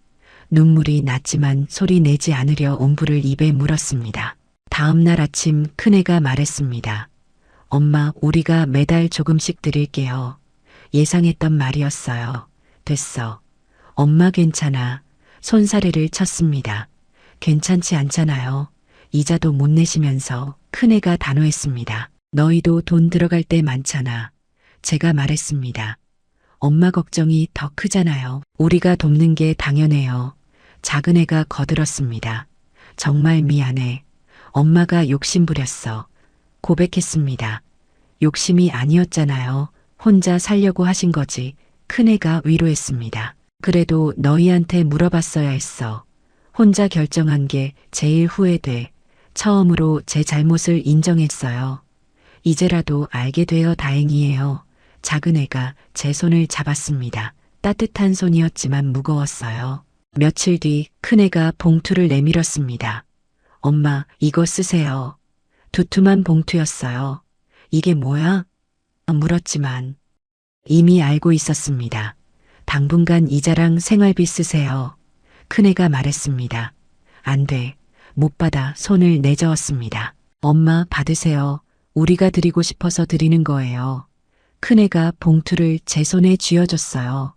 눈물이 났지만 소리 내지 않으려 온불을 입에 물었습니다. 다음 날 아침 큰애가 말했습니다. 엄마, 우리가 매달 조금씩 드릴게요. 예상했던 말이었어요. 됐어. 엄마 괜찮아. 손사래를 쳤습니다. 괜찮지 않잖아요. 이자도 못 내시면서. 큰애가 단호했습니다. 너희도 돈 들어갈 때 많잖아. 제가 말했습니다. 엄마 걱정이 더 크잖아요. 우리가 돕는 게 당연해요. 작은애가 거들었습니다. 정말 미안해. 엄마가 욕심부렸어. 고백했습니다. 욕심이 아니었잖아요. 혼자 살려고 하신 거지. 큰애가 위로했습니다. 그래도 너희한테 물어봤어야 했어. 혼자 결정한 게 제일 후회돼. 처음으로 제 잘못을 인정했어요. 이제라도 알게 되어 다행이에요. 작은애가 제 손을 잡았습니다. 따뜻한 손이었지만 무거웠어요. 며칠 뒤 큰애가 봉투를 내밀었습니다. 엄마, 이거 쓰세요. 두툼한 봉투였어요. 이게 뭐야? 물었지만 이미 알고 있었습니다. 당분간 이자랑 생활비 쓰세요. 큰애가 말했습니다. 안 돼. 못 받아. 손을 내저었습니다. 엄마, 받으세요. 우리가 드리고 싶어서 드리는 거예요. 큰애가 봉투를 제 손에 쥐어줬어요.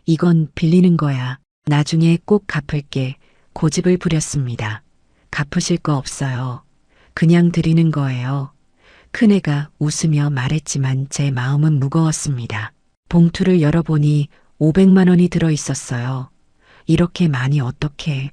이건 빌리는 거야. 나중에 꼭 갚을게. 고집을 부렸습니다. 갚으실 거 없어요. 그냥 드리는 거예요. 큰애가 웃으며 말했지만 제 마음은 무거웠습니다. 봉투를 열어보니 500만 원이 들어 있었어요. 이렇게 많이 어떻게?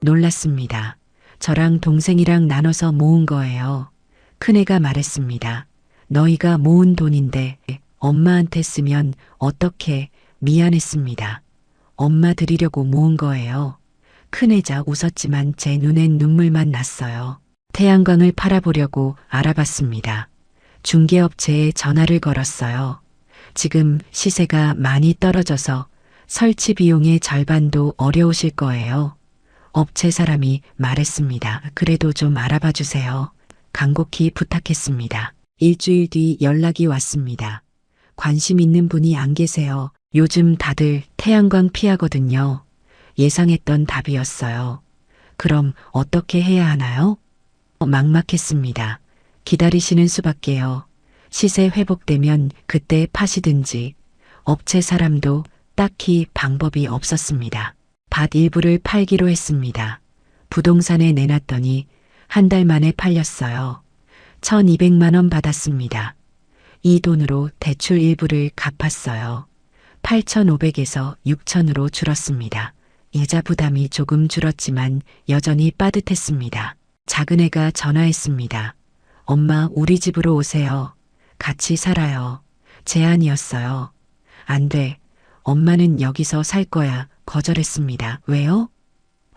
놀랐습니다. 저랑 동생이랑 나눠서 모은 거예요. 큰애가 말했습니다. 너희가 모은 돈인데 엄마한테 쓰면 어떻게? 미안했습니다. 엄마 드리려고 모은 거예요. 큰애자 웃었지만 제 눈엔 눈물만 났어요. 태양광을 팔아보려고 알아봤습니다. 중개업체에 전화를 걸었어요. 지금 시세가 많이 떨어져서 설치 비용의 절반도 어려우실 거예요. 업체 사람이 말했습니다. 그래도 좀 알아봐 주세요. 간곡히 부탁했습니다. 일주일 뒤 연락이 왔습니다. 관심 있는 분이 안 계세요. 요즘 다들 태양광 피하거든요. 예상했던 답이었어요. 그럼 어떻게 해야 하나요? 막막했습니다. 기다리시는 수밖에요. 시세 회복되면 그때 파시든지. 업체 사람도 딱히 방법이 없었습니다. 밭 일부를 팔기로 했습니다. 부동산에 내놨더니 한 달 만에 팔렸어요. 1200만 원 받았습니다. 이 돈으로 대출 일부를 갚았어요. 8500에서 6000으로 줄었습니다. 이자 부담이 조금 줄었지만 여전히 빠듯했습니다. 작은애가 전화했습니다. 엄마, 우리 집으로 오세요. 같이 살아요. 제안이었어요. 안 돼. 엄마는 여기서 살 거야. 거절했습니다. 왜요?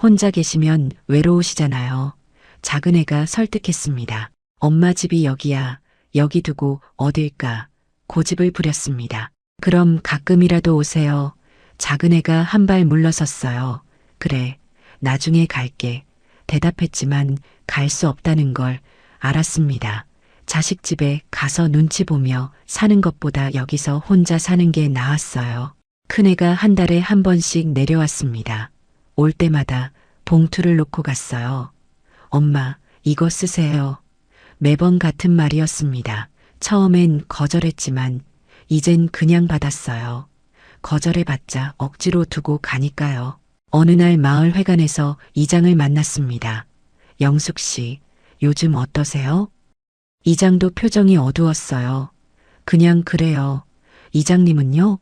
혼자 계시면 외로우시잖아요. 작은애가 설득했습니다. 엄마 집이 여기야. 여기 두고 어딜까? 고집을 부렸습니다. 그럼 가끔이라도 오세요. 작은애가 한 발 물러섰어요. 그래, 나중에 갈게. 대답했지만 갈 수 없다는 걸 알았습니다. 자식 집에 가서 눈치 보며 사는 것보다 여기서 혼자 사는 게 나았어요. 큰애가 한 달에 한 번씩 내려왔습니다. 올 때마다 봉투를 놓고 갔어요. 엄마, 이거 쓰세요. 매번 같은 말이었습니다. 처음엔 거절했지만 이젠 그냥 받았어요. 거절해봤자 억지로 두고 가니까요. 어느 날 마을 회관에서 이장을 만났습니다. 영숙 씨, 요즘 어떠세요? 이장도 표정이 어두웠어요. 그냥 그래요. 이장님은요?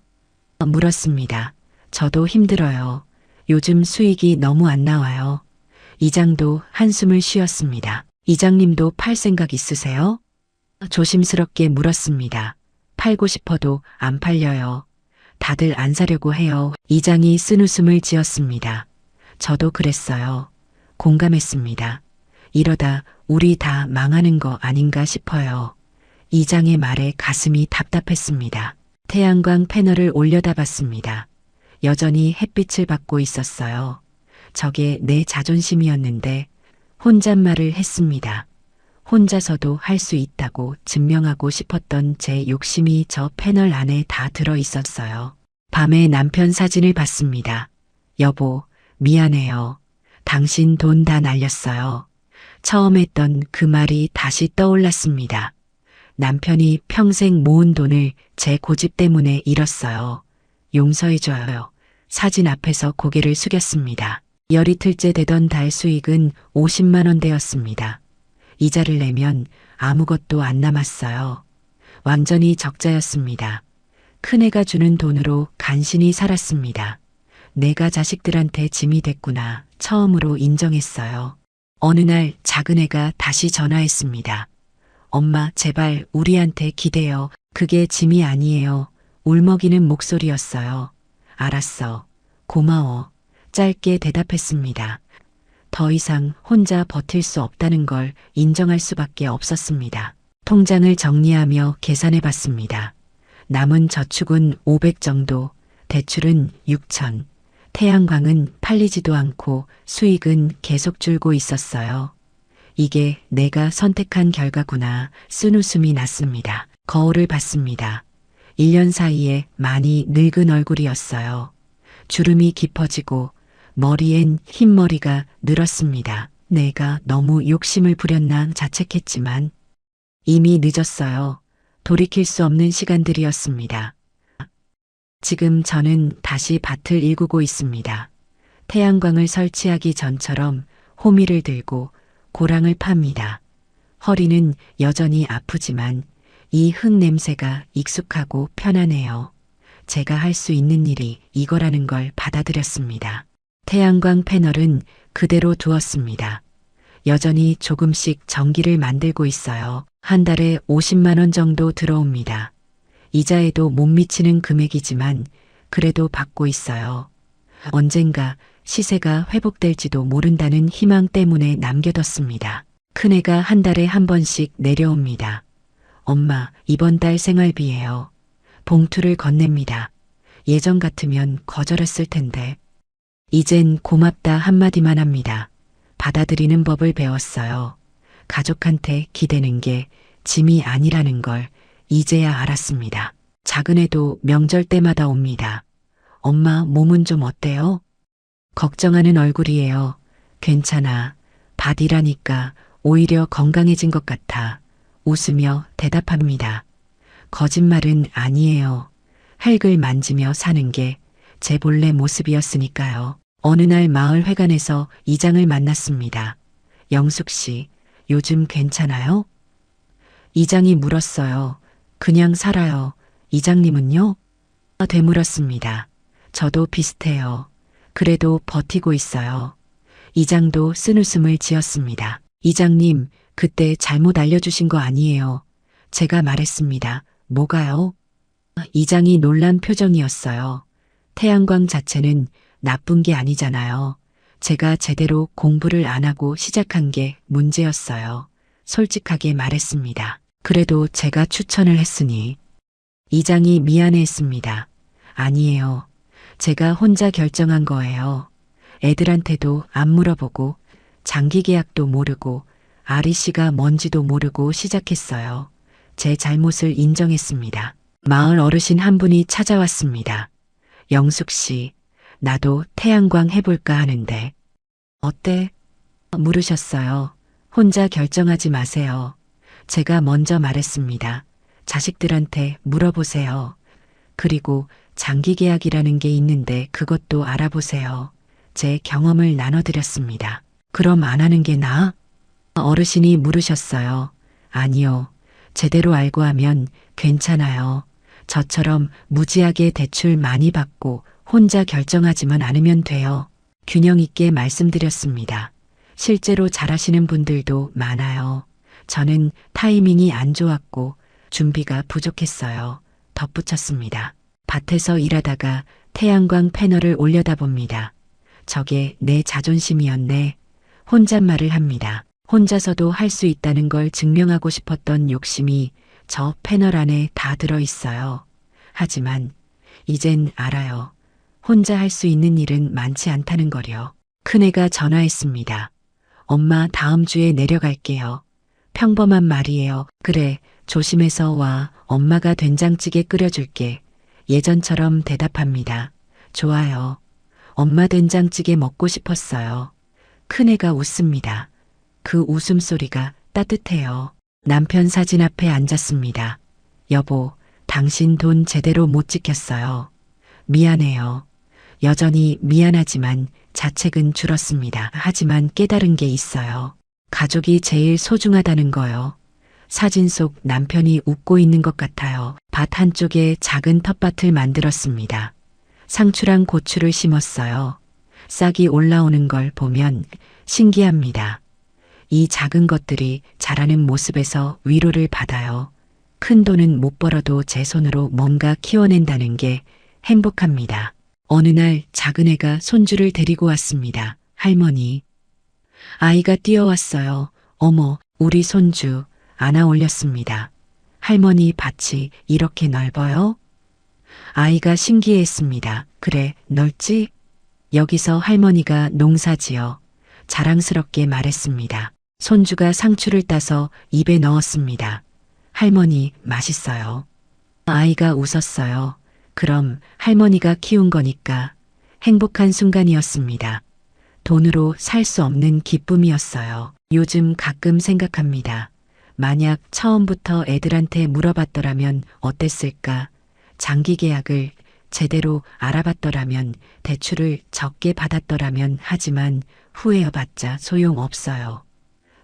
물었습니다. 저도 힘들어요. 요즘 수익이 너무 안 나와요. 이장도 한숨을 쉬었습니다. 이장님도 팔 생각 있으세요? 조심스럽게 물었습니다. 팔고 싶어도 안 팔려요. 다들 안 사려고 해요. 이장이 쓴웃음을 지었습니다. 저도 그랬어요. 공감했습니다. 이러다 우리 다 망하는 거 아닌가 싶어요. 이장의 말에 가슴이 답답했습니다. 태양광 패널을 올려다봤습니다. 여전히 햇빛을 받고 있었어요. 저게 내 자존심이었는데 혼잣말을 했습니다. 혼자서도 할 수 있다고 증명하고 싶었던 제 욕심이 저 패널 안에 다 들어 있었어요. 밤에 남편 사진을 봤습니다. 여보, 미안해요. 당신 돈 다 날렸어요. 처음 했던 그 말이 다시 떠올랐습니다. 남편이 평생 모은 돈을 제 고집 때문에 잃었어요. 용서해줘요. 사진 앞에서 고개를 숙였습니다. 열 이틀째 되던 달 수익은 50만 원 되었습니다. 이자를 내면 아무것도 안 남았어요. 완전히 적자였습니다. 큰애가 주는 돈으로 간신히 살았습니다. 내가 자식들한테 짐이 됐구나 처음으로 인정했어요. 어느 날 작은애가 다시 전화했습니다. 엄마 제발 우리한테 기대요. 그게 짐이 아니에요. 울먹이는 목소리였어요. 알았어. 고마워. 짧게 대답했습니다. 더 이상 혼자 버틸 수 없다는 걸 인정할 수밖에 없었습니다. 통장을 정리하며 계산해 봤습니다. 남은 저축은 500 정도, 대출은 6천, 태양광은 팔리지도 않고 수익은 계속 줄고 있었어요. 이게 내가 선택한 결과구나 쓴웃음이 났습니다. 거울을 봤습니다. 1년 사이에 많이 늙은 얼굴이었어요. 주름이 깊어지고 머리엔 흰머리가 늘었습니다. 내가 너무 욕심을 부렸나 자책했지만 이미 늦었어요. 돌이킬 수 없는 시간들이었습니다. 지금 저는 다시 밭을 일구고 있습니다. 태양광을 설치하기 전처럼 호미를 들고 고랑을 팝니다. 허리는 여전히 아프지만 이 흙 냄새가 익숙하고 편안해요. 제가 할 수 있는 일이 이거라는 걸 받아들였습니다. 태양광 패널은 그대로 두었습니다. 여전히 조금씩 전기를 만들고 있어요. 한 달에 50만 원 정도 들어옵니다. 이자에도 못 미치는 금액이지만 그래도 받고 있어요. 언젠가 시세가 회복될지도 모른다는 희망 때문에 남겨뒀습니다. 큰애가 한 달에 한 번씩 내려옵니다. 엄마, 이번 달 생활비예요. 봉투를 건넵니다. 예전 같으면 거절했을 텐데. 이젠 고맙다 한마디만 합니다. 받아들이는 법을 배웠어요. 가족한테 기대는 게 짐이 아니라는 걸 이제야 알았습니다. 작은애도 명절 때마다 옵니다. 엄마 몸은 좀 어때요? 걱정하는 얼굴이에요. 괜찮아. 밭이라니까 오히려 건강해진 것 같아. 웃으며 대답합니다. 거짓말은 아니에요. 흙을 만지며 사는 게 제 본래 모습이었으니까요. 어느 날 마을 회관에서 이장을 만났습니다. 영숙 씨, 요즘 괜찮아요? 이장이 물었어요. 그냥 살아요. 이장님은요? 되물었습니다. 저도 비슷해요. 그래도 버티고 있어요. 이장도 쓴웃음을 지었습니다. 이장님, 그때 잘못 알려주신 거 아니에요. 제가 말했습니다. 뭐가요? 이장이 놀란 표정이었어요. 태양광 자체는 나쁜 게 아니잖아요. 제가 제대로 공부를 안 하고 시작한 게 문제였어요. 솔직하게 말했습니다. 그래도 제가 추천을 했으니. 이장이 미안해했습니다. 아니에요. 제가 혼자 결정한 거예요. 애들한테도 안 물어보고 장기 계약도 모르고 아리 씨가 뭔지도 모르고 시작했어요. 제 잘못을 인정했습니다. 마을 어르신 한 분이 찾아왔습니다. 영숙 씨, 나도 태양광 해볼까 하는데. 어때? 물으셨어요. 혼자 결정하지 마세요. 제가 먼저 말했습니다. 자식들한테 물어보세요. 그리고 장기 계약이라는 게 있는데 그것도 알아보세요. 제 경험을 나눠드렸습니다. 그럼 안 하는 게 나아? 어르신이 물으셨어요. 아니요. 제대로 알고 하면 괜찮아요. 저처럼 무지하게 대출 많이 받고 혼자 결정하지만 않으면 돼요. 균형 있게 말씀드렸습니다. 실제로 잘하시는 분들도 많아요. 저는 타이밍이 안 좋았고 준비가 부족했어요. 덧붙였습니다. 밭에서 일하다가 태양광 패널을 올려다봅니다. 저게 내 자존심이었네. 혼잣말을 합니다. 혼자서도 할 수 있다는 걸 증명하고 싶었던 욕심이 저 패널 안에 다 들어 있어요. 하지만 이젠 알아요. 혼자 할 수 있는 일은 많지 않다는 거요. 큰애가 전화했습니다. 엄마 다음 주에 내려갈게요. 평범한 말이에요. 그래, 조심해서 와. 엄마가 된장찌개 끓여줄게. 예전처럼 대답합니다. 좋아요. 엄마 된장찌개 먹고 싶었어요. 큰애가 웃습니다. 그 웃음소리가 따뜻해요. 남편 사진 앞에 앉았습니다. 여보, 당신 돈 제대로 못 지켰어요. 미안해요. 여전히 미안하지만 자책은 줄었습니다. 하지만 깨달은 게 있어요. 가족이 제일 소중하다는 거요. 사진 속 남편이 웃고 있는 것 같아요. 밭 한쪽에 작은 텃밭을 만들었습니다. 상추랑 고추를 심었어요. 싹이 올라오는 걸 보면 신기합니다. 이 작은 것들이 자라는 모습에서 위로를 받아요. 큰 돈은 못 벌어도 제 손으로 뭔가 키워낸다는 게 행복합니다. 어느 날 작은 애가 손주를 데리고 왔습니다. 할머니. 아이가 뛰어왔어요. 어머, 우리 손주. 안아 올렸습니다. 할머니 밭이 이렇게 넓어요? 아이가 신기해했습니다. 그래, 넓지? 여기서 할머니가 농사지어 자랑스럽게 말했습니다. 손주가 상추를 따서 입에 넣었습니다. 할머니, 맛있어요. 아이가 웃었어요. 그럼 할머니가 키운 거니까 행복한 순간이었습니다. 돈으로 살 수 없는 기쁨이었어요. 요즘 가끔 생각합니다. 만약 처음부터 애들한테 물어봤더라면 어땠을까? 장기 계약을 제대로 알아봤더라면, 대출을 적게 받았더라면. 하지만 후회해봤자 소용없어요.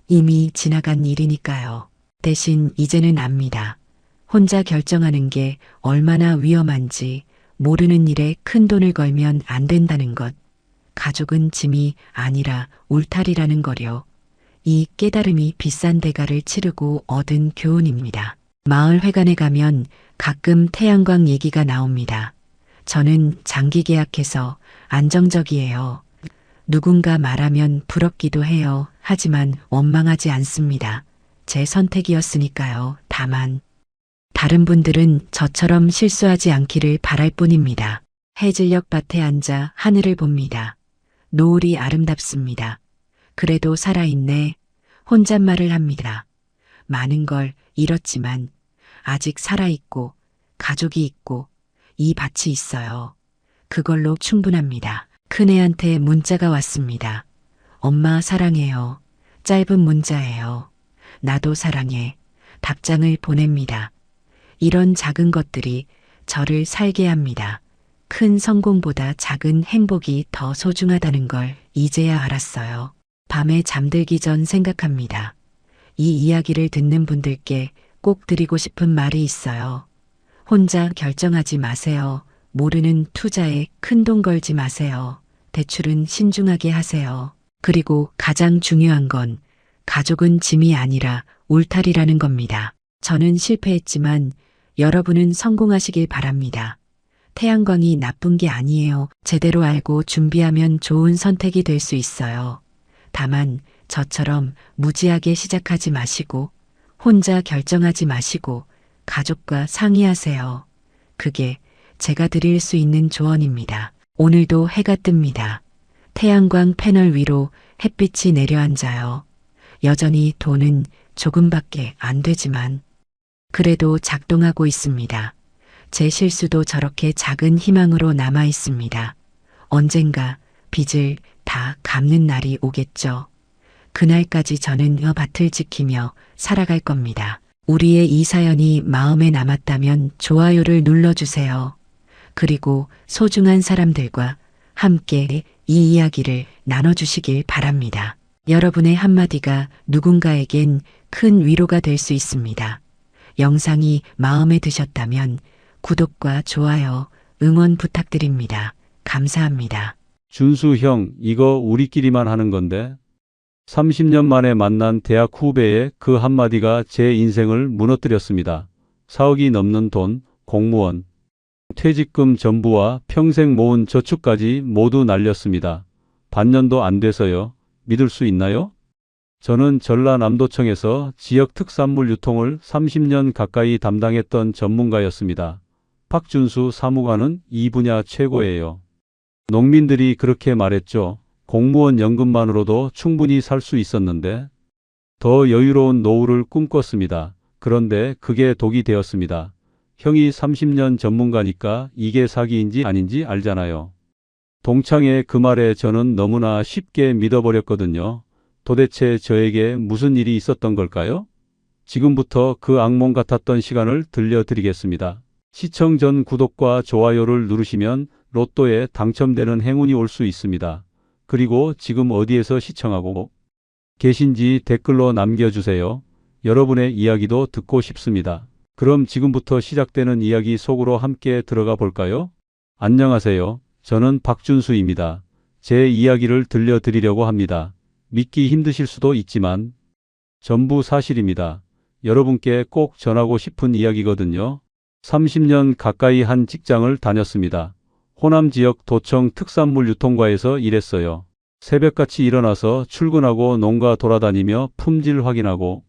이미 지나간 일이니까요. 대신 이제는 압니다. 혼자 결정하는 게 얼마나 위험한지, 모르는 일에 큰 돈을 걸면 안 된다는 것. 가족은 짐이 아니라 울타리라는 거요. 이 깨달음이 비싼 대가를 치르고 얻은 교훈입니다. 마을 회관에 가면 가끔 태양광 얘기가 나옵니다. 저는 장기 계약해서 안정적이에요. 누군가 말하면 부럽기도 해요. 하지만 원망하지 않습니다. 제 선택이었으니까요. 다만 다른 분들은 저처럼 실수하지 않기를 바랄 뿐입니다. 해질녘 밭에 앉아 하늘을 봅니다. 노을이 아름답습니다. 그래도 살아있네. 혼잣말을 합니다. 많은 걸 잃었지만 아직 살아있고 가족이 있고 이 밭이 있어요. 그걸로 충분합니다. 큰애한테 문자가 왔습니다. 엄마 사랑해요. 짧은 문자예요. 나도 사랑해. 답장을 보냅니다. 이런 작은 것들이 저를 살게 합니다. 큰 성공보다 작은 행복이 더 소중하다는 걸 이제야 알았어요. 밤에 잠들기 전 생각합니다. 이 이야기를 듣는 분들께 꼭 드리고 싶은 말이 있어요. 혼자 결정하지 마세요. 모르는 투자에 큰돈 걸지 마세요. 대출은 신중하게 하세요. 그리고 가장 중요한 건 가족은 짐이 아니라 울타리라는 겁니다. 저는 실패했지만 여러분은 성공하시길 바랍니다. 태양광이 나쁜 게 아니에요. 제대로 알고 준비하면 좋은 선택이 될 수 있어요. 다만 저처럼 무지하게 시작하지 마시고 혼자 결정하지 마시고 가족과 상의하세요. 그게 제가 드릴 수 있는 조언입니다. 오늘도 해가 뜹니다. 태양광 패널 위로 햇빛이 내려앉아요. 여전히 돈은 조금밖에 안 되지만 그래도 작동하고 있습니다. 제 실수도 저렇게 작은 희망으로 남아 있습니다. 언젠가 빚을 다 갚는 날이 오겠죠. 그날까지 저는 이 밭을 지키며 살아갈 겁니다. 우리의 이 사연이 마음에 남았다면 좋아요를 눌러주세요. 그리고 소중한 사람들과 함께 이 이야기를 나눠주시길 바랍니다. 여러분의 한마디가 누군가에겐 큰 위로가 될 수 있습니다. 영상이 마음에 드셨다면 구독과 좋아요, 응원 부탁드립니다. 감사합니다. 준수 형, 이거 우리끼리만 하는 건데? 30년 만에 만난 대학 후배의 그 한마디가 제 인생을 무너뜨렸습니다. 4억이 넘는 돈, 공무원, 퇴직금 전부와 평생 모은 저축까지 모두 날렸습니다. 반년도 안 돼서요. 믿을 수 있나요? 저는 전라남도청에서 지역 특산물 유통을 30년 가까이 담당했던 전문가였습니다. 박준수 사무관은 이 분야 최고예요. 농민들이 그렇게 말했죠. 공무원 연금만으로도 충분히 살 수 있었는데 더 여유로운 노후를 꿈꿨습니다. 그런데 그게 독이 되었습니다. 형이 30년 전문가니까 이게 사기인지 아닌지 알잖아요. 동창의 그 말에 저는 너무나 쉽게 믿어버렸거든요. 도대체 저에게 무슨 일이 있었던 걸까요? 지금부터 그 악몽 같았던 시간을 들려드리겠습니다. 시청 전 구독과 좋아요를 누르시면 로또에 당첨되는 행운이 올 수 있습니다. 그리고 지금 어디에서 시청하고 계신지 댓글로 남겨주세요. 여러분의 이야기도 듣고 싶습니다. 그럼 지금부터 시작되는 이야기 속으로 함께 들어가 볼까요? 안녕하세요. 저는 박준수입니다. 제 이야기를 들려드리려고 합니다. 믿기 힘드실 수도 있지만 전부 사실입니다. 여러분께 꼭 전하고 싶은 이야기거든요. 30년 가까이 한 직장을 다녔습니다. 호남 지역 도청 특산물 유통과에서 일했어요. 새벽같이 일어나서 출근하고 농가 돌아다니며 품질 확인하고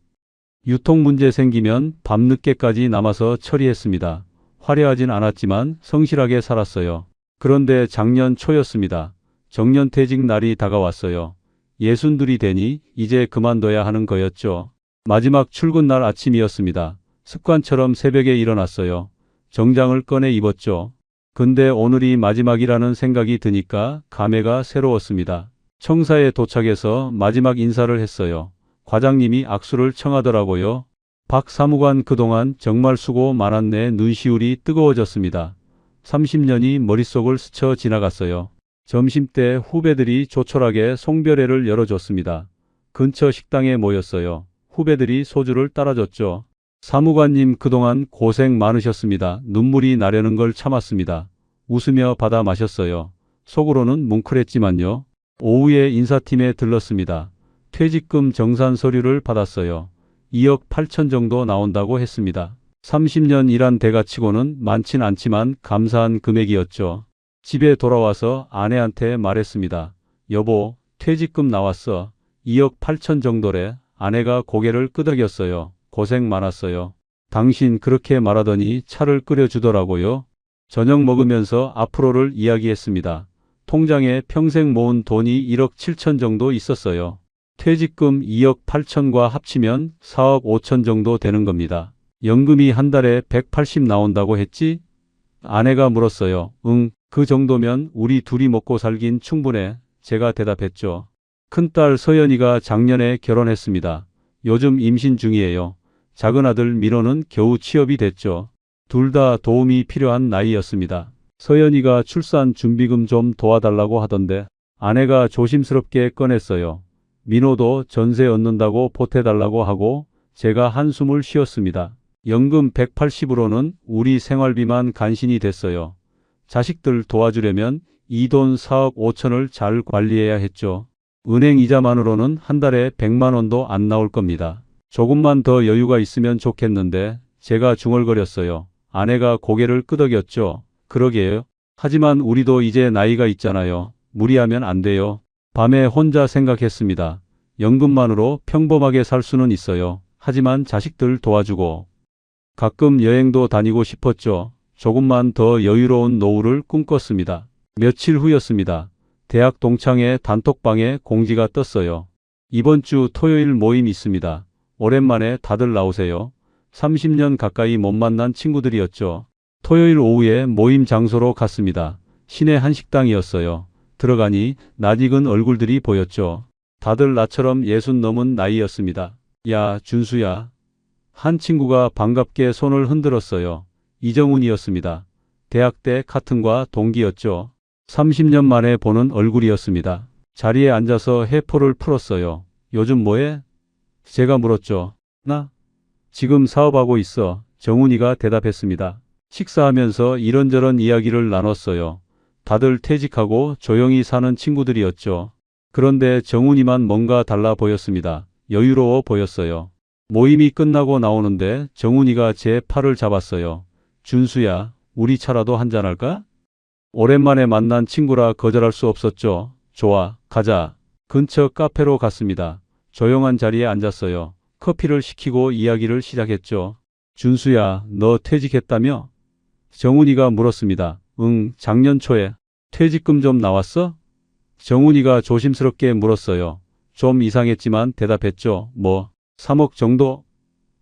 유통 문제 생기면 밤늦게까지 남아서 처리했습니다. 화려하진 않았지만 성실하게 살았어요. 그런데 작년 초였습니다. 정년퇴직 날이 다가왔어요. 60들이 되니 이제 그만둬야 하는 거였죠. 마지막 출근 날 아침이었습니다. 습관처럼 새벽에 일어났어요. 정장을 꺼내 입었죠. 근데 오늘이 마지막이라는 생각이 드니까 감회가 새로웠습니다. 청사에 도착해서 마지막 인사를 했어요. 과장님이 악수를 청하더라고요. 박 사무관 그동안 정말 수고 많았네. 눈시울이 뜨거워졌습니다. 30년이 머릿속을 스쳐 지나갔어요. 점심때 후배들이 조촐하게 송별회를 열어줬습니다. 근처 식당에 모였어요. 후배들이 소주를 따라줬죠. 사무관님 그동안 고생 많으셨습니다. 눈물이 나려는 걸 참았습니다. 웃으며 받아 마셨어요. 속으로는 뭉클했지만요. 오후에 인사팀에 들렀습니다. 퇴직금 정산 서류를 받았어요. 2억 8천 정도 나온다고 했습니다. 30년 일한 대가치고는 많진 않지만 감사한 금액이었죠. 집에 돌아와서 아내한테 말했습니다. 여보, 퇴직금 나왔어. 2억 8천 정도래. 아내가 고개를 끄덕였어요. 고생 많았어요. 당신 그렇게 말하더니 차를 끓여주더라고요. 저녁 먹으면서 앞으로를 이야기했습니다. 통장에 평생 모은 돈이 1억 7천 정도 있었어요. 퇴직금 2억 8천과 합치면 4억 5천 정도 되는 겁니다. 연금이 한 달에 180 나온다고 했지? 아내가 물었어요. 응, 그 정도면 우리 둘이 먹고 살긴 충분해. 제가 대답했죠. 큰딸 서연이가 작년에 결혼했습니다. 요즘 임신 중이에요. 작은아들 민호는 겨우 취업이 됐죠. 둘 다 도움이 필요한 나이였습니다. 서연이가 출산 준비금 좀 도와달라고 하던데 아내가 조심스럽게 꺼냈어요. 민호도 전세 얻는다고 보태달라고 하고 제가 한숨을 쉬었습니다. 연금 180으로는 우리 생활비만 간신히 됐어요. 자식들 도와주려면 이 돈 4억 5천을 잘 관리해야 했죠. 은행 이자만으로는 한 달에 100만 원도 안 나올 겁니다. 조금만 더 여유가 있으면 좋겠는데 제가 중얼거렸어요. 아내가 고개를 끄덕였죠. 그러게요. 하지만 우리도 이제 나이가 있잖아요. 무리하면 안 돼요. 밤에 혼자 생각했습니다. 연금만으로 평범하게 살 수는 있어요. 하지만 자식들 도와주고 가끔 여행도 다니고 싶었죠. 조금만 더 여유로운 노후를 꿈꿨습니다. 며칠 후였습니다. 대학 동창회 단톡방에 공지가 떴어요. 이번 주 토요일 모임 있습니다. 오랜만에 다들 나오세요. 30년 가까이 못 만난 친구들이었죠. 토요일 오후에 모임 장소로 갔습니다. 시내 한식당이었어요. 들어가니 낯익은 얼굴들이 보였죠. 다들 나처럼 60 넘은 나이였습니다. 야, 준수야. 한 친구가 반갑게 손을 흔들었어요. 이정훈이었습니다. 대학 때 카튼과 동기였죠. 30년 만에 보는 얼굴이었습니다. 자리에 앉아서 해포를 풀었어요. 요즘 뭐해? 제가 물었죠. 나? 지금 사업하고 있어. 정훈이가 대답했습니다. 식사하면서 이런저런 이야기를 나눴어요. 다들 퇴직하고 조용히 사는 친구들이었죠. 그런데 정훈이만 뭔가 달라 보였습니다. 여유로워 보였어요. 모임이 끝나고 나오는데 정훈이가 제 팔을 잡았어요. 준수야, 우리 차라도 한잔할까? 오랜만에 만난 친구라 거절할 수 없었죠. 좋아, 가자. 근처 카페로 갔습니다. 조용한 자리에 앉았어요. 커피를 시키고 이야기를 시작했죠. 준수야, 너 퇴직했다며? 정훈이가 물었습니다. 응, 작년 초에. 퇴직금 좀 나왔어? 정훈이가 조심스럽게 물었어요. 좀 이상했지만 대답했죠. 뭐, 3억 정도?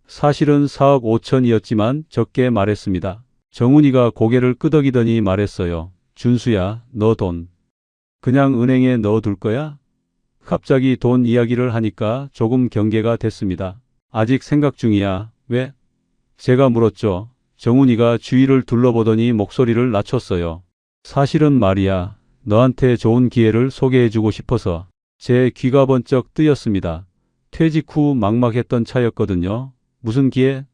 사실은 4억 5천이었지만 적게 말했습니다. 정훈이가 고개를 끄덕이더니 말했어요. 준수야, 너 돈 그냥 은행에 넣어둘 거야? 갑자기 돈 이야기를 하니까 조금 경계가 됐습니다. 아직 생각 중이야. 왜? 제가 물었죠. 정훈이가 주위를 둘러보더니 목소리를 낮췄어요. 사실은 말이야. 너한테 좋은 기회를 소개해주고 싶어서. 제 귀가 번쩍 뜨였습니다. 퇴직 후 막막했던 차였거든요. 무슨 기회?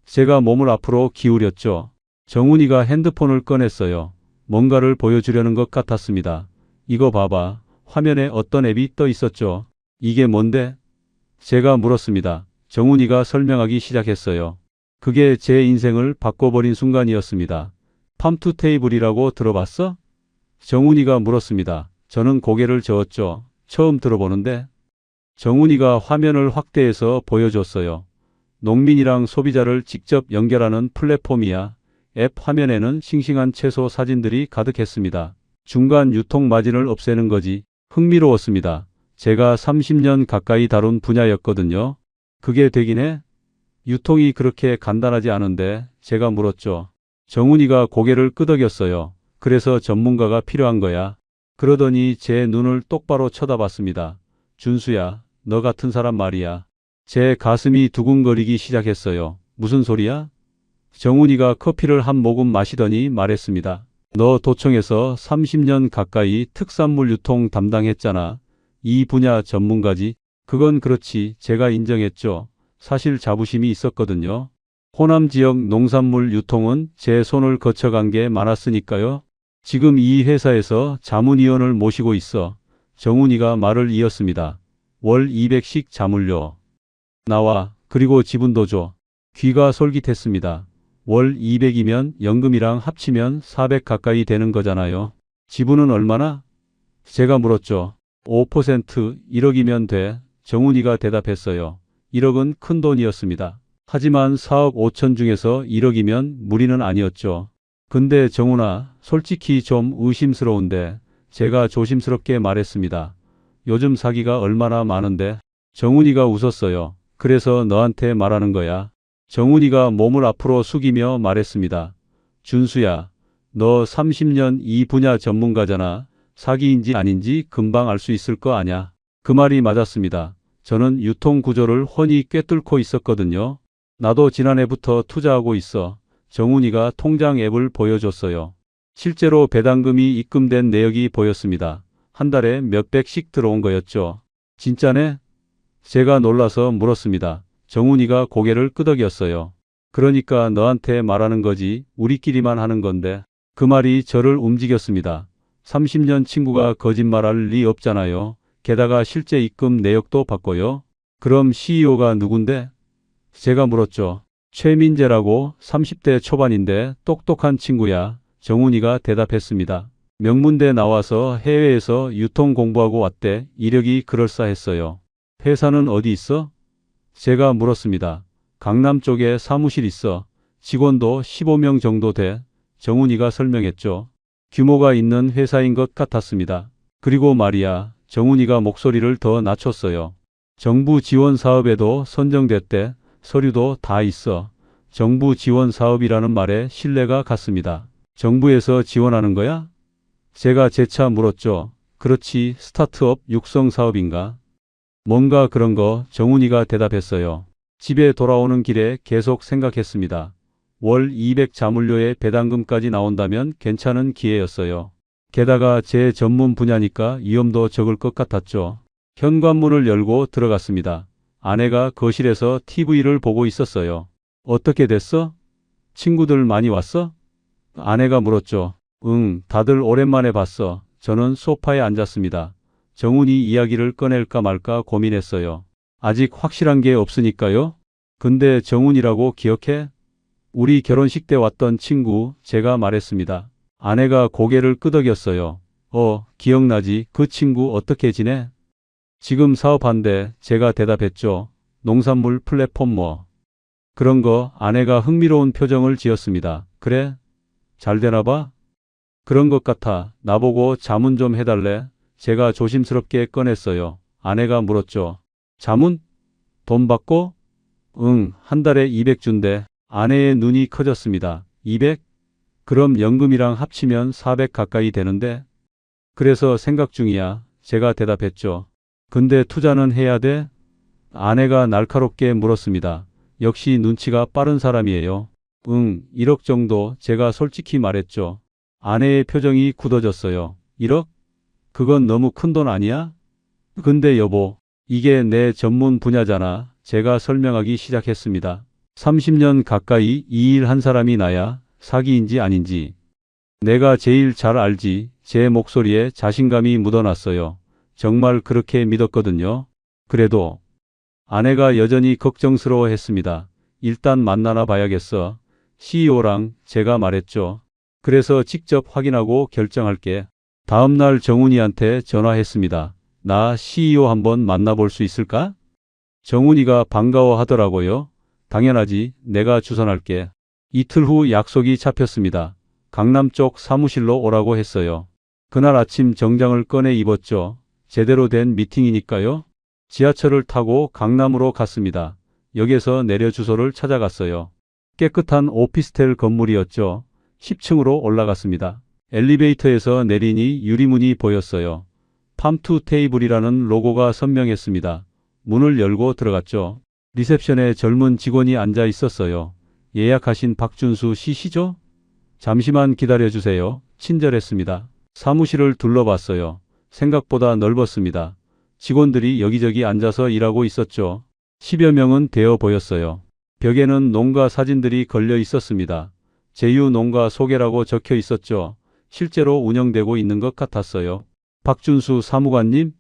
제가 몸을 앞으로 기울였죠. 정훈이가 핸드폰을 꺼냈어요. 뭔가를 보여주려는 것 같았습니다. 이거 봐봐. 화면에 어떤 앱이 떠 있었죠. 이게 뭔데? 제가 물었습니다. 정훈이가 설명하기 시작했어요. 그게 제 인생을 바꿔버린 순간이었습니다. 팜투테이블이라고 들어봤어? 정훈이가 물었습니다. 저는 고개를 저었죠. 처음 들어보는데. 정훈이가 화면을 확대해서 보여줬어요. 농민이랑 소비자를 직접 연결하는 플랫폼이야. 앱 화면에는 싱싱한 채소 사진들이 가득했습니다. 중간 유통 마진을 없애는 거지. 흥미로웠습니다. 제가 30년 가까이 다룬 분야였거든요. 그게 되긴 해? 유통이 그렇게 간단하지 않은데 제가 물었죠. 정훈이가 고개를 끄덕였어요. 그래서 전문가가 필요한 거야. 그러더니 제 눈을 똑바로 쳐다봤습니다. 준수야, 너 같은 사람 말이야. 제 가슴이 두근거리기 시작했어요. 무슨 소리야? 정훈이가 커피를 한 모금 마시더니 말했습니다. 너 도청에서 30년 가까이 특산물 유통 담당했잖아. 이 분야 전문가지. 그건 그렇지. 제가 인정했죠. 사실 자부심이 있었거든요. 호남 지역 농산물 유통은 제 손을 거쳐간 게 많았으니까요. 지금 이 회사에서 자문위원을 모시고 있어. 정훈이가 말을 이었습니다. 월 200씩 자문료 나와. 그리고 지분도 줘. 귀가 솔깃했습니다. 월 200이면 연금이랑 합치면 400 가까이 되는 거잖아요. 지분은 얼마나? 제가 물었죠. 5% 1억이면 돼. 정훈이가 대답했어요. 1억은 큰 돈이었습니다. 하지만 4억 5천 중에서 1억이면 무리는 아니었죠. 근데 정훈아, 솔직히 좀 의심스러운데. 제가 조심스럽게 말했습니다. 요즘 사기가 얼마나 많은데. 정훈이가 웃었어요. 그래서 너한테 말하는 거야. 정훈이가 몸을 앞으로 숙이며 말했습니다. 준수야, 너 30년 이 분야 전문가잖아. 사기인지 아닌지 금방 알 수 있을 거 아냐. 그 말이 맞았습니다. 저는 유통 구조를 훤히 꿰뚫고 있었거든요. 나도 지난해부터 투자하고 있어. 정훈이가 통장 앱을 보여줬어요. 실제로 배당금이 입금된 내역이 보였습니다. 한 달에 몇백씩 들어온 거였죠. 진짜네? 제가 놀라서 물었습니다. 정훈이가 고개를 끄덕였어요. 그러니까 너한테 말하는 거지. 우리끼리만 하는 건데. 그 말이 저를 움직였습니다. 30년 친구가 거짓말할 리 없잖아요. 게다가 실제 입금 내역도 봤고요. 그럼 CEO가 누군데? 제가 물었죠. 최민재라고 30대 초반인데 똑똑한 친구야. 정훈이가 대답했습니다. 명문대 나와서 해외에서 유통 공부하고 왔대. 이력이 그럴싸했어요. 회사는 어디 있어? 제가 물었습니다. 강남 쪽에 사무실 있어. 직원도 15명 정도 돼. 정훈이가 설명했죠. 규모가 있는 회사인 것 같았습니다. 그리고 말이야. 정훈이가 목소리를 더 낮췄어요. 정부 지원 사업에도 선정됐대. 서류도 다 있어. 정부 지원 사업이라는 말에 신뢰가 갔습니다. 정부에서 지원하는 거야? 제가 재차 물었죠. 그렇지, 스타트업 육성 사업인가? 뭔가 그런 거. 정훈이가 대답했어요. 집에 돌아오는 길에 계속 생각했습니다. 월 200 자문료에 배당금까지 나온다면 괜찮은 기회였어요. 게다가 제 전문 분야니까 위험도 적을 것 같았죠. 현관문을 열고 들어갔습니다. 아내가 거실에서 TV를 보고 있었어요. 어떻게 됐어? 친구들 많이 왔어? 아내가 물었죠. 응, 다들 오랜만에 봤어. 저는 소파에 앉았습니다. 정훈이 이야기를 꺼낼까 말까 고민했어요. 아직 확실한 게 없으니까요. 근데 정훈이라고 기억해? 우리 결혼식 때 왔던 친구, 제가 말했습니다. 아내가 고개를 끄덕였어요. 기억나지? 그 친구 어떻게 지내? 지금 사업한대. 제가 대답했죠. 농산물 플랫폼 뭐. 그런 거. 아내가 흥미로운 표정을 지었습니다. 그래? 잘 되나 봐? 그런 것 같아. 나보고 자문 좀 해달래? 제가 조심스럽게 꺼냈어요. 아내가 물었죠. 자문? 돈 받고? 응, 한 달에 200 준대. 아내의 눈이 커졌습니다. 200? 그럼 연금이랑 합치면 400 가까이 되는데? 그래서 생각 중이야. 제가 대답했죠. 근데 투자는 해야 돼? 아내가 날카롭게 물었습니다. 역시 눈치가 빠른 사람이에요. 응, 1억 정도. 제가 솔직히 말했죠. 아내의 표정이 굳어졌어요. 1억? 그건 너무 큰 돈 아니야? 근데 여보, 이게 내 전문 분야잖아. 제가 설명하기 시작했습니다. 30년 가까이 이 일 한 사람이 나야 사기인지 아닌지. 내가 제일 잘 알지. 제 목소리에 자신감이 묻어났어요. 정말 그렇게 믿었거든요. 그래도 아내가 여전히 걱정스러워했습니다. 일단 만나나 봐야겠어. CEO랑 제가 말했죠. 그래서 직접 확인하고 결정할게. 다음날 정훈이한테 전화했습니다. 나 CEO 한번 만나볼 수 있을까? 정훈이가 반가워하더라고요. 당연하지. 내가 주선할게. 이틀 후 약속이 잡혔습니다. 강남 쪽 사무실로 오라고 했어요. 그날 아침 정장을 꺼내 입었죠. 제대로 된 미팅이니까요. 지하철을 타고 강남으로 갔습니다. 역에서 내려 주소를 찾아갔어요. 깨끗한 오피스텔 건물이었죠. 10층으로 올라갔습니다. 엘리베이터에서 내리니 유리문이 보였어요. 팜투 테이블이라는 로고가 선명했습니다. 문을 열고 들어갔죠. 리셉션에 젊은 직원이 앉아 있었어요. 예약하신 박준수 씨시죠? 잠시만 기다려주세요. 친절했습니다. 사무실을 둘러봤어요. 생각보다 넓었습니다. 직원들이 여기저기 앉아서 일하고 있었죠. 10여 명은 되어 보였어요. 벽에는 농가 사진들이 걸려 있었습니다. 제휴 농가 소개라고 적혀 있었죠. 실제로 운영되고 있는 것 같았어요. 박준수 사무관님?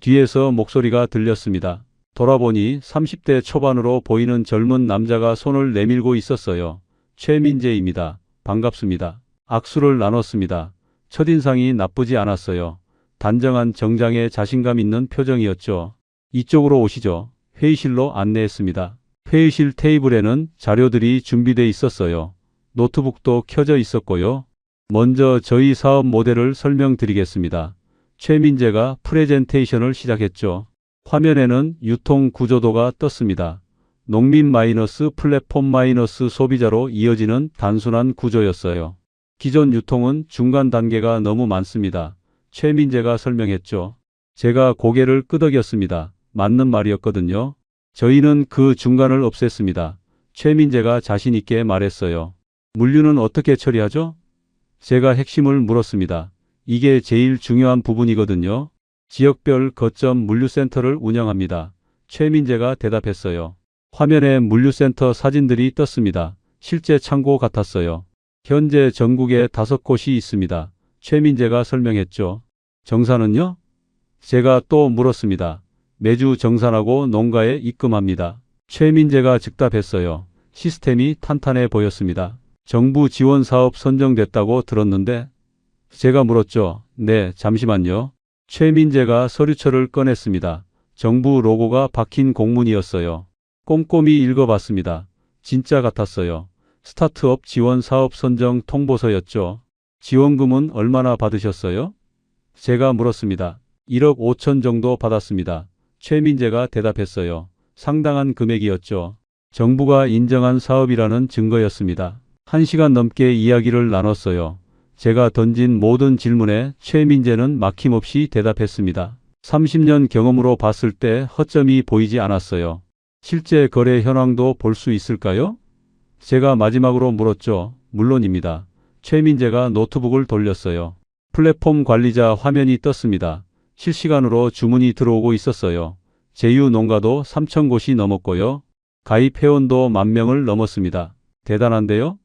뒤에서 목소리가 들렸습니다. 돌아보니 30대 초반으로 보이는 젊은 남자가 손을 내밀고 있었어요. 최민재입니다. 반갑습니다. 악수를 나눴습니다. 첫인상이 나쁘지 않았어요. 단정한 정장에 자신감 있는 표정이었죠. 이쪽으로 오시죠. 회의실로 안내했습니다. 회의실 테이블에는 자료들이 준비돼 있었어요. 노트북도 켜져 있었고요. 먼저 저희 사업 모델을 설명드리겠습니다. 최민재가 프레젠테이션을 시작했죠. 화면에는 유통 구조도가 떴습니다. 농민 마이너스 플랫폼 마이너스 소비자로 이어지는 단순한 구조였어요. 기존 유통은 중간 단계가 너무 많습니다. 최민재가 설명했죠. 제가 고개를 끄덕였습니다. 맞는 말이었거든요. 저희는 그 중간을 없앴습니다. 최민재가 자신 있게 말했어요. 물류는 어떻게 처리하죠? 제가 핵심을 물었습니다. 이게 제일 중요한 부분이거든요. 지역별 거점 물류센터를 운영합니다. 최민재가 대답했어요. 화면에 물류센터 사진들이 떴습니다. 실제 창고 같았어요. 현재 전국에 5곳이 있습니다. 최민재가 설명했죠. 정산은요? 제가 또 물었습니다. 매주 정산하고 농가에 입금합니다. 최민재가 즉답했어요. 시스템이 탄탄해 보였습니다. 정부 지원 사업 선정됐다고 들었는데? 제가 물었죠. 네, 잠시만요. 최민재가 서류철을 꺼냈습니다. 정부 로고가 박힌 공문이었어요. 꼼꼼히 읽어봤습니다. 진짜 같았어요. 스타트업 지원 사업 선정 통보서였죠. 지원금은 얼마나 받으셨어요? 제가 물었습니다. 1억 5천 정도 받았습니다. 최민재가 대답했어요. 상당한 금액이었죠. 정부가 인정한 사업이라는 증거였습니다. 1시간 넘게 이야기를 나눴어요. 제가 던진 모든 질문에 최민재는 막힘없이 대답했습니다. 30년 경험으로 봤을 때 허점이 보이지 않았어요. 실제 거래 현황도 볼 수 있을까요? 제가 마지막으로 물었죠. 물론입니다. 최민재가 노트북을 돌렸어요. 플랫폼 관리자 화면이 떴습니다. 실시간으로 주문이 들어오고 있었어요. 제휴 농가도 3천 곳이 넘었고요. 가입 회원도 10,000명을 넘었습니다. 대단한데요?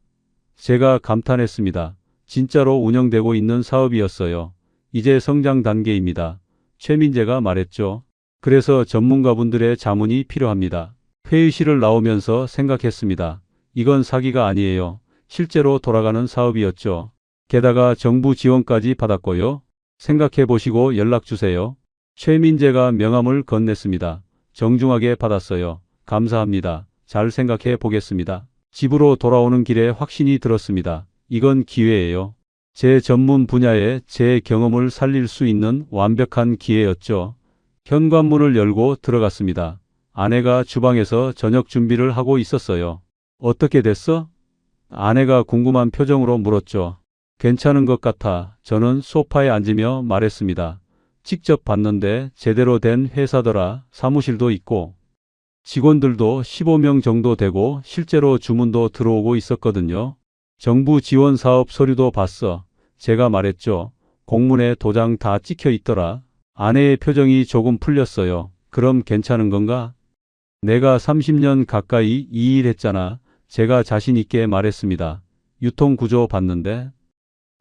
제가 감탄했습니다. 진짜로 운영되고 있는 사업이었어요. 이제 성장 단계입니다. 최민재가 말했죠. 그래서 전문가분들의 자문이 필요합니다. 회의실을 나오면서 생각했습니다. 이건 사기가 아니에요. 실제로 돌아가는 사업이었죠. 게다가 정부 지원까지 받았고요. 생각해 보시고 연락 주세요. 최민재가 명함을 건넸습니다. 정중하게 받았어요. 감사합니다. 잘 생각해 보겠습니다. 집으로 돌아오는 길에 확신이 들었습니다. 이건 기회예요. 제 전문 분야에 제 경험을 살릴 수 있는 완벽한 기회였죠. 현관문을 열고 들어갔습니다. 아내가 주방에서 저녁 준비를 하고 있었어요. 어떻게 됐어? 아내가 궁금한 표정으로 물었죠. 괜찮은 것 같아. 저는 소파에 앉으며 말했습니다. 직접 봤는데 제대로 된 회사더라. 사무실도 있고 직원들도 15명 정도 되고 실제로 주문도 들어오고 있었거든요. 정부 지원 사업 서류도 봤어. 제가 말했죠. 공문에 도장 다 찍혀 있더라. 아내의 표정이 조금 풀렸어요. 그럼 괜찮은 건가? 내가 30년 가까이 이 일 했잖아. 제가 자신 있게 말했습니다. 유통구조 봤는데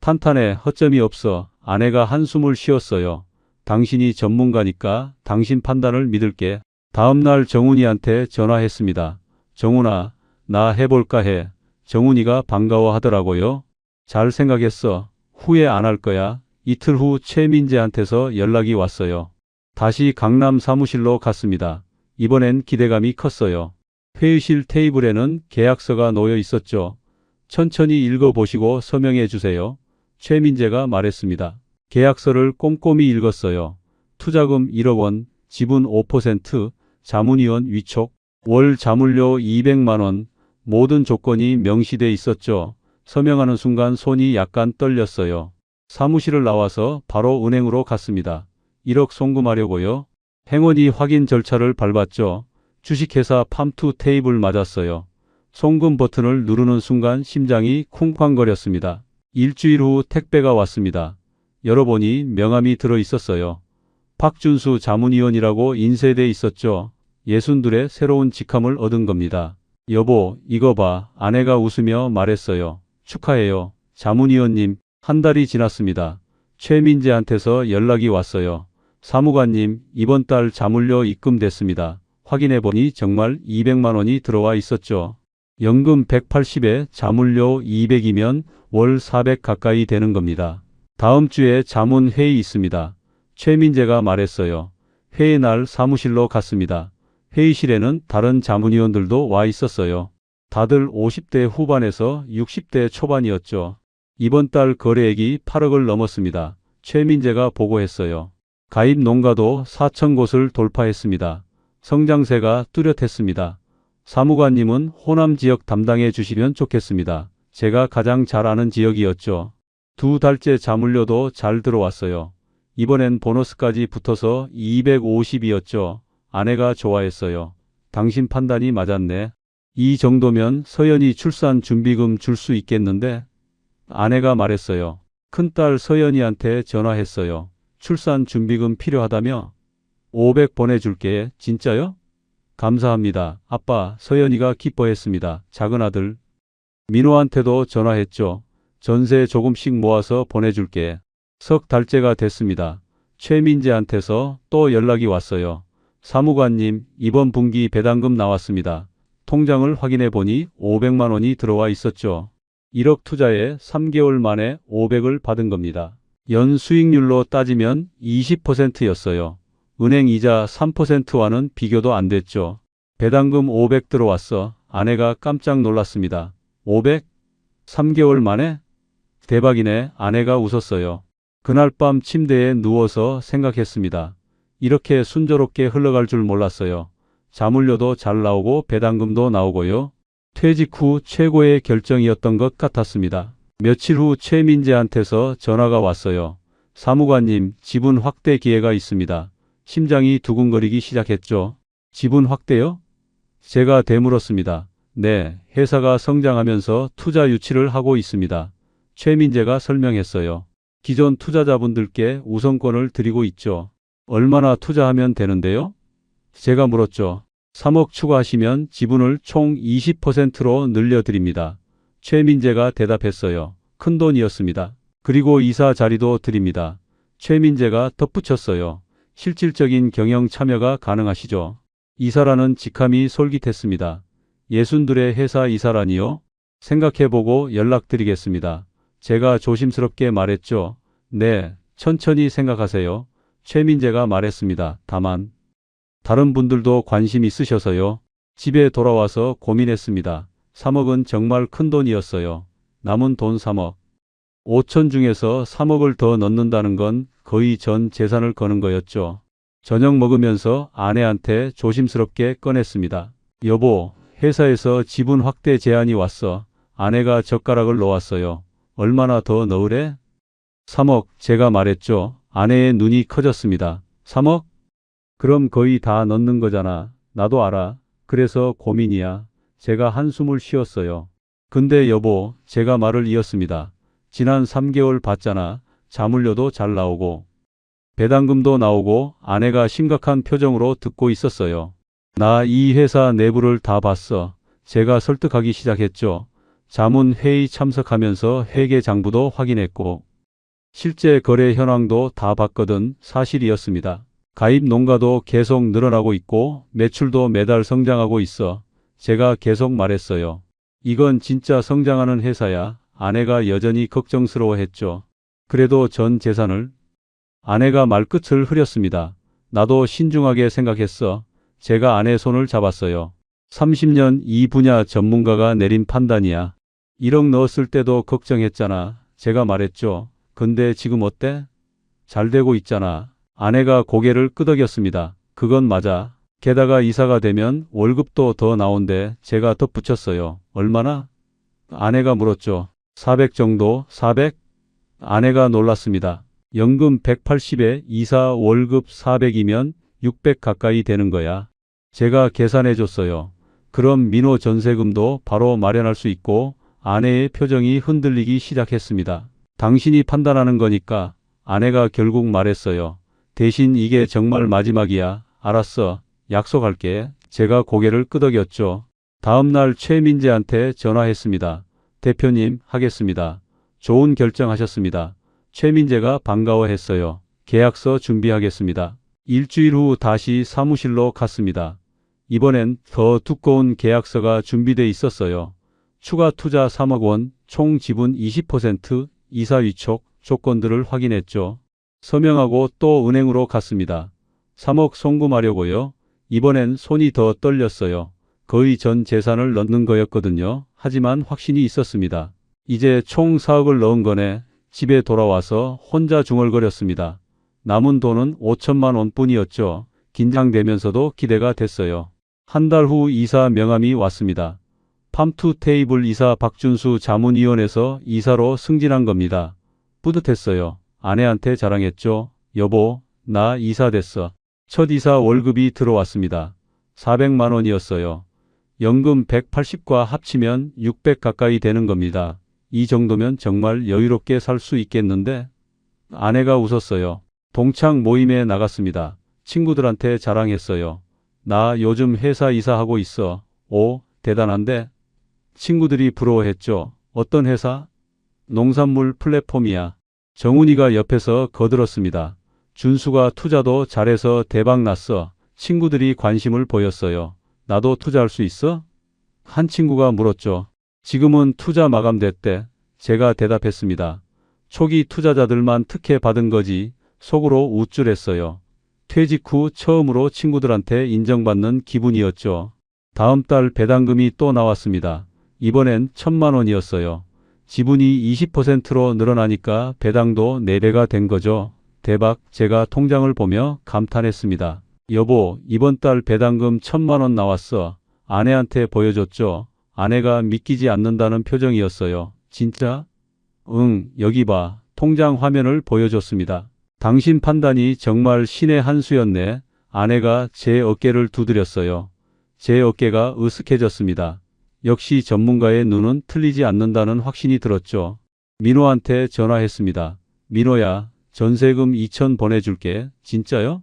탄탄해. 허점이 없어. 아내가 한숨을 쉬었어요. 당신이 전문가니까 당신 판단을 믿을게. 다음날 정훈이한테 전화했습니다. 정훈아, 나 해볼까 해. 정훈이가 반가워하더라고요. 잘 생각했어. 후회 안 할 거야. 이틀 후 최민재한테서 연락이 왔어요. 다시 강남 사무실로 갔습니다. 이번엔 기대감이 컸어요. 회의실 테이블에는 계약서가 놓여 있었죠. 천천히 읽어보시고 서명해 주세요. 최민재가 말했습니다. 계약서를 꼼꼼히 읽었어요. 투자금 1억 원, 지분 5%, 자문위원 위촉, 월 자문료 200만 원, 모든 조건이 명시돼 있었죠. 서명하는 순간 손이 약간 떨렸어요. 사무실을 나와서 바로 은행으로 갔습니다. 1억 송금하려고요. 행원이 확인 절차를 밟았죠. 주식회사 팜투 테이블 맞았어요. 송금 버튼을 누르는 순간 심장이 쿵쾅거렸습니다. 일주일 후 택배가 왔습니다. 열어보니 명함이 들어 있었어요. 박준수 자문위원이라고 인쇄돼 있었죠. 62의 새로운 직함을 얻은 겁니다. 여보, 이거 봐. 아내가 웃으며 말했어요. 축하해요. 자문위원님. 한 달이 지났습니다. 최민재한테서 연락이 왔어요. 사무관님, 이번 달 자문료 입금됐습니다. 확인해보니 정말 200만 원이 들어와 있었죠. 연금 180에 자문료 200이면 월 400 가까이 되는 겁니다. 다음 주에 자문 회의 있습니다. 최민재가 말했어요. 회의 날 사무실로 갔습니다. 회의실에는 다른 자문위원들도 와 있었어요. 다들 50대 후반에서 60대 초반이었죠. 이번 달 거래액이 8억을 넘었습니다. 최민재가 보고했어요. 가입 농가도 4천 곳을 돌파했습니다. 성장세가 뚜렷했습니다. 사무관님은 호남 지역 담당해 주시면 좋겠습니다. 제가 가장 잘 아는 지역이었죠. 2달째 자문료도 잘 들어왔어요. 이번엔 보너스까지 붙어서 250이었죠. 아내가 좋아했어요. 당신 판단이 맞았네. 이 정도면 서연이 출산 준비금 줄 수 있겠는데? 아내가 말했어요. 큰딸 서연이한테 전화했어요. 출산 준비금 필요하다며? 500 보내줄게. 진짜요? 감사합니다. 아빠, 서연이가 기뻐했습니다. 작은아들 민호한테도 전화했죠. 전세 조금씩 모아서 보내줄게. 석 달째가 됐습니다. 최민재한테서 또 연락이 왔어요. 사무관님, 이번 분기 배당금 나왔습니다. 통장을 확인해 보니 500만 원이 들어와 있었죠. 1억 투자에 3개월 만에 500을 받은 겁니다. 연 수익률로 따지면 20%였어요. 은행 이자 3%와는 비교도 안 됐죠. 배당금 500 들어왔어. 아내가 깜짝 놀랐습니다. 500? 3개월 만에? 대박이네. 아내가 웃었어요. 그날 밤 침대에 누워서 생각했습니다. 이렇게 순조롭게 흘러갈 줄 몰랐어요. 자문료도 잘 나오고 배당금도 나오고요. 퇴직 후 최고의 결정이었던 것 같았습니다. 며칠 후 최민재한테서 전화가 왔어요. 사무관님, 지분 확대 기회가 있습니다. 심장이 두근거리기 시작했죠. 지분 확대요? 제가 되물었습니다. 네, 회사가 성장하면서 투자 유치를 하고 있습니다. 최민재가 설명했어요. 기존 투자자분들께 우선권을 드리고 있죠. 얼마나 투자하면 되는데요? 제가 물었죠. 3억 추가하시면 지분을 총 20%로 늘려드립니다. 최민재가 대답했어요. 큰돈이었습니다. 그리고 이사 자리도 드립니다. 최민재가 덧붙였어요. 실질적인 경영 참여가 가능하시죠? 이사라는 직함이 솔깃했습니다. 예순둘의 회사 이사라니요? 생각해보고 연락드리겠습니다. 제가 조심스럽게 말했죠. 네, 천천히 생각하세요. 최민재가 말했습니다. 다만 다른 분들도 관심 있으셔서요. 집에 돌아와서 고민했습니다. 3억은 정말 큰 돈이었어요. 남은 돈 3억. 5천 중에서 3억을 더 넣는다는 건 거의 전 재산을 거는 거였죠. 저녁 먹으면서 아내한테 조심스럽게 꺼냈습니다. 여보, 회사에서 지분 확대 제안이 왔어. 아내가 젓가락을 놓았어요. 얼마나 더 넣으래? 3억, 제가 말했죠. 아내의 눈이 커졌습니다. 3억? 그럼 거의 다 넣는 거잖아. 나도 알아. 그래서 고민이야. 제가 한숨을 쉬었어요. 근데 여보, 제가 말을 이었습니다. 지난 3개월 봤잖아. 자물쇠도 잘 나오고 배당금도 나오고. 아내가 심각한 표정으로 듣고 있었어요. 나 이 회사 내부를 다 봤어. 제가 설득하기 시작했죠. 자문회의 참석하면서 회계 장부도 확인했고 실제 거래 현황도 다 봤거든. 사실이었습니다. 가입 농가도 계속 늘어나고 있고 매출도 매달 성장하고 있어. 제가 계속 말했어요. 이건 진짜 성장하는 회사야. 아내가 여전히 걱정스러워했죠. 그래도 전 재산을. 아내가 말끝을 흐렸습니다. 나도 신중하게 생각했어. 제가 아내 손을 잡았어요. 30년 이 분야 전문가가 내린 판단이야. 1억 넣었을 때도 걱정했잖아. 제가 말했죠. 근데 지금 어때? 잘 되고 있잖아. 아내가 고개를 끄덕였습니다. 그건 맞아. 게다가 이사가 되면 월급도 더 나온대. 제가 덧붙였어요. 얼마나? 아내가 물었죠. 400 정도? 400? 아내가 놀랐습니다. 연금 180에 이사 월급 400이면 600 가까이 되는 거야. 제가 계산해 줬어요. 그럼 민호 전세금도 바로 마련할 수 있고. 아내의 표정이 흔들리기 시작했습니다. 당신이 판단하는 거니까. 아내가 결국 말했어요. 대신 이게 정말 마지막이야. 알았어. 약속할게. 제가 고개를 끄덕였죠. 다음 날 최민재한테 전화했습니다. 대표님, 하겠습니다. 좋은 결정하셨습니다. 최민재가 반가워했어요. 계약서 준비하겠습니다. 일주일 후 다시 사무실로 갔습니다. 이번엔 더 두꺼운 계약서가 준비돼 있었어요. 추가 투자 3억 원, 총 지분 20%, 이사 위촉, 조건들을 확인했죠. 서명하고 또 은행으로 갔습니다. 3억 송금하려고요. 이번엔 손이 더 떨렸어요. 거의 전 재산을 넣는 거였거든요. 하지만 확신이 있었습니다. 이제 총 4억을 넣은 거네. 집에 돌아와서 혼자 중얼거렸습니다. 남은 돈은 5천만 원뿐이었죠. 긴장되면서도 기대가 됐어요. 한 달 후 이사 명함이 왔습니다. 팜투 테이블 이사 박준수 자문위원에서 이사로 승진한 겁니다. 뿌듯했어요. 아내한테 자랑했죠. 여보, 나 이사 됐어. 첫 이사 월급이 들어왔습니다. 400만 원이었어요. 연금 180과 합치면 600 가까이 되는 겁니다. 이 정도면 정말 여유롭게 살 수 있겠는데? 아내가 웃었어요. 동창 모임에 나갔습니다. 친구들한테 자랑했어요. 나 요즘 회사 이사하고 있어. 오, 대단한데? 친구들이 부러워했죠. 어떤 회사? 농산물 플랫폼이야. 정훈이가 옆에서 거들었습니다. 준수가 투자도 잘해서 대박 났어. 친구들이 관심을 보였어요. 나도 투자할 수 있어? 한 친구가 물었죠. 지금은 투자 마감됐대. 제가 대답했습니다. 초기 투자자들만 특혜 받은 거지. 속으로 우쭐했어요. 퇴직 후 처음으로 친구들한테 인정받는 기분이었죠. 다음 달 배당금이 또 나왔습니다. 이번엔 1,000만 원이었어요. 지분이 20%로 늘어나니까 배당도 4배가 된 거죠. 대박. 제가 통장을 보며 감탄했습니다. 여보, 이번 달 배당금 1,000만 원 나왔어. 아내한테 보여줬죠. 아내가 믿기지 않는다는 표정이었어요. 진짜? 응, 여기 봐. 통장 화면을 보여줬습니다. 당신 판단이 정말 신의 한 수였네. 아내가 제 어깨를 두드렸어요. 제 어깨가 으쓱해졌습니다. 역시 전문가의 눈은 틀리지 않는다는 확신이 들었죠. 민호한테 전화했습니다. 민호야, 전세금 2천 보내줄게. 진짜요?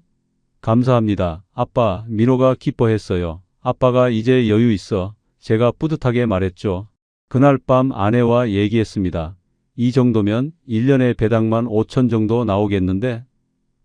감사합니다. 아빠. 민호가 기뻐했어요. 아빠가 이제 여유 있어. 제가 뿌듯하게 말했죠. 그날 밤 아내와 얘기했습니다. 이 정도면 1년에 배당만 5천 정도 나오겠는데?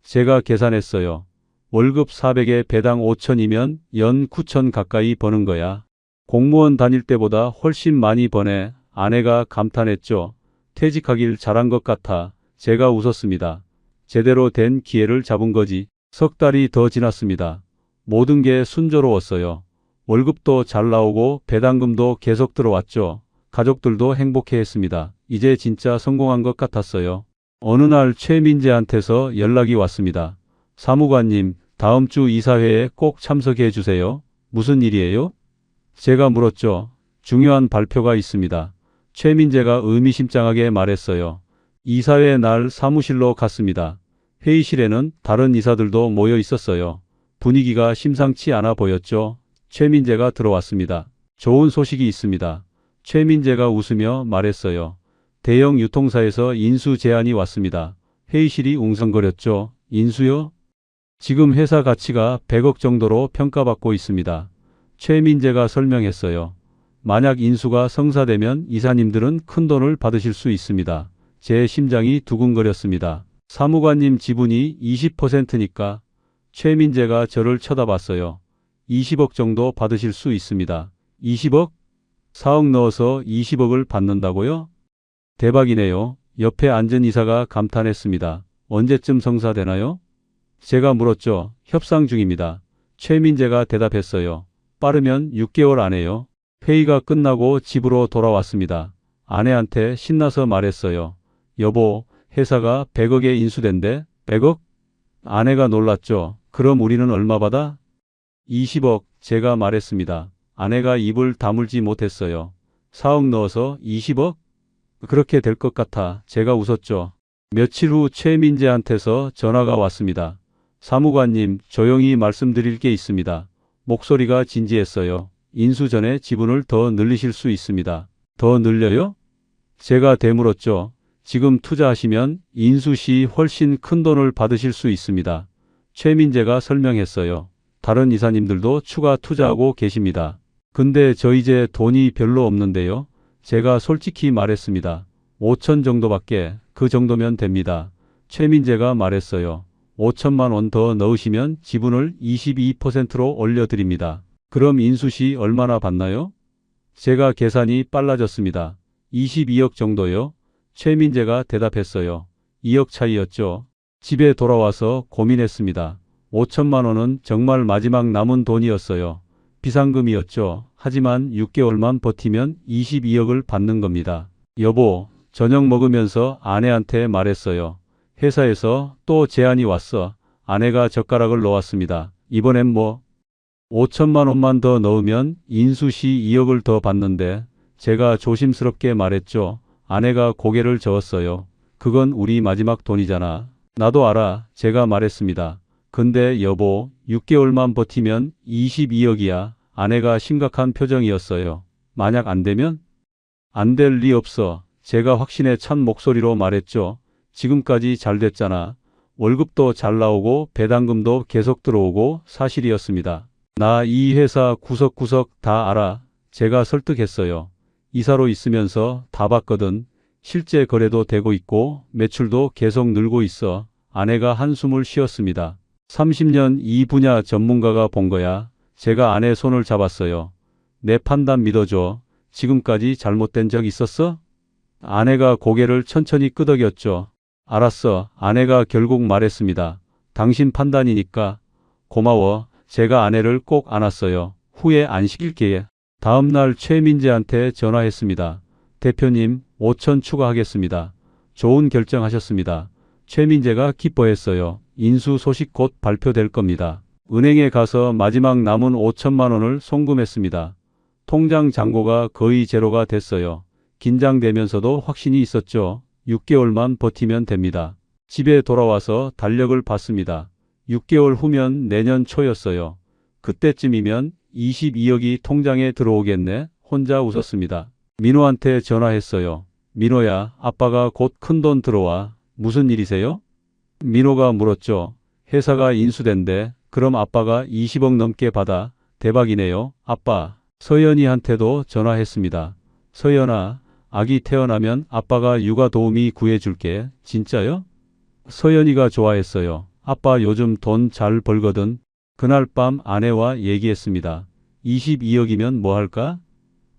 제가 계산했어요. 월급 400에 배당 5천이면 연 9천 가까이 버는 거야. 공무원 다닐 때보다 훨씬 많이 버네. 아내가 감탄했죠. 퇴직하길 잘한 것 같아. 제가 웃었습니다. 제대로 된 기회를 잡은 거지. 석 달이 더 지났습니다. 모든 게 순조로웠어요. 월급도 잘 나오고 배당금도 계속 들어왔죠. 가족들도 행복해했습니다. 이제 진짜 성공한 것 같았어요. 어느 날 최민재한테서 연락이 왔습니다. 사무관님, 다음 주 이사회에 꼭 참석해 주세요. 무슨 일이에요? 제가 물었죠. 중요한 발표가 있습니다. 최민재가 의미심장하게 말했어요. 이사회 날 사무실로 갔습니다. 회의실에는 다른 이사들도 모여 있었어요. 분위기가 심상치 않아 보였죠. 최민재가 들어왔습니다. 좋은 소식이 있습니다. 최민재가 웃으며 말했어요. 대형 유통사에서 인수 제안이 왔습니다. 회의실이 웅성거렸죠. 인수요? 지금 회사 가치가 100억 정도로 평가받고 있습니다. 최민재가 설명했어요. 만약 인수가 성사되면 이사님들은 큰 돈을 받으실 수 있습니다. 제 심장이 두근거렸습니다. 사무관님 지분이 20%니까 최민재가 저를 쳐다봤어요. 20억 정도 받으실 수 있습니다. 20억? 4억 넣어서 20억을 받는다고요? 대박이네요. 옆에 앉은 이사가 감탄했습니다. 언제쯤 성사되나요? 제가 물었죠. 협상 중입니다. 최민재가 대답했어요. 빠르면 6개월 안에요. 회의가 끝나고 집으로 돌아왔습니다. 아내한테 신나서 말했어요. 여보, 회사가 100억에 인수된대. 100억? 아내가 놀랐죠. 그럼 우리는 얼마 받아? 20억, 제가 말했습니다. 아내가 입을 다물지 못했어요. 4억 넣어서 20억? 그렇게 될 것 같아. 제가 웃었죠. 며칠 후 최민재한테서 전화가 왔습니다. 사무관님, 조용히 말씀드릴 게 있습니다. 목소리가 진지했어요. 인수 전에 지분을 더 늘리실 수 있습니다. 더 늘려요? 제가 되물었죠. 지금 투자하시면 인수 시 훨씬 큰 돈을 받으실 수 있습니다. 최민재가 설명했어요. 다른 이사님들도 추가 투자하고 계십니다. 근데 저 이제 돈이 별로 없는데요. 제가 솔직히 말했습니다. 5천 정도밖에. 그 정도면 됩니다. 최민재가 말했어요. 5천만 원 더 넣으시면 지분을 22%로 올려드립니다. 그럼 인수 시 얼마나 받나요? 제가 계산이 빨라졌습니다. 22억 정도요? 최민재가 대답했어요. 2억 차이였죠. 집에 돌아와서 고민했습니다. 5천만 원은 정말 마지막 남은 돈이었어요. 비상금이었죠. 하지만 6개월만 버티면 22억을 받는 겁니다. 여보, 저녁 먹으면서 아내한테 말했어요. 회사에서 또 제안이 왔어. 아내가 젓가락을 놓았습니다. 이번엔 뭐? 5천만 원만 더 넣으면 인수 시 2억을 더 받는데 제가 조심스럽게 말했죠. 아내가 고개를 저었어요. 그건 우리 마지막 돈이잖아. 나도 알아. 제가 말했습니다. 근데 여보, 6개월만 버티면 22억이야. 아내가 심각한 표정이었어요. 만약 안 되면? 안 될 리 없어. 제가 확신에 찬 목소리로 말했죠. 지금까지 잘 됐잖아. 월급도 잘 나오고 배당금도 계속 들어오고 사실이었습니다. 나 이 회사 구석구석 다 알아. 제가 설득했어요. 이사로 있으면서 다 봤거든. 실제 거래도 되고 있고 매출도 계속 늘고 있어. 아내가 한숨을 쉬었습니다. 30년 이 분야 전문가가 본 거야. 제가 아내 손을 잡았어요. 내 판단 믿어줘. 지금까지 잘못된 적 있었어? 아내가 고개를 천천히 끄덕였죠. 알았어. 아내가 결국 말했습니다. 당신 판단이니까. 고마워. 제가 아내를 꼭 안았어요. 후회 안 시킬게. 다음 날 최민재한테 전화했습니다. 대표님, 5천 추가하겠습니다. 좋은 결정하셨습니다. 최민재가 기뻐했어요. 인수 소식 곧 발표될 겁니다. 은행에 가서 마지막 남은 5천만 원을 송금했습니다. 통장 잔고가 거의 제로가 됐어요. 긴장되면서도 확신이 있었죠. 6개월만 버티면 됩니다. 집에 돌아와서 달력을 봤습니다. 6개월 후면 내년 초였어요. 그때쯤이면 22억이 통장에 들어오겠네. 혼자 웃었습니다. 민호한테 전화했어요. 민호야, 아빠가 곧 큰돈 들어와. 무슨 일이세요? 민호가 물었죠. 회사가 인수된대. 그럼 아빠가 20억 넘게 받아. 대박이네요. 아빠. 서연이한테도 전화했습니다. 서연아, 아기 태어나면 아빠가 육아 도우미 구해줄게. 진짜요? 서연이가 좋아했어요. 아빠 요즘 돈 잘 벌거든. 그날 밤 아내와 얘기했습니다. 22억이면 뭐 할까?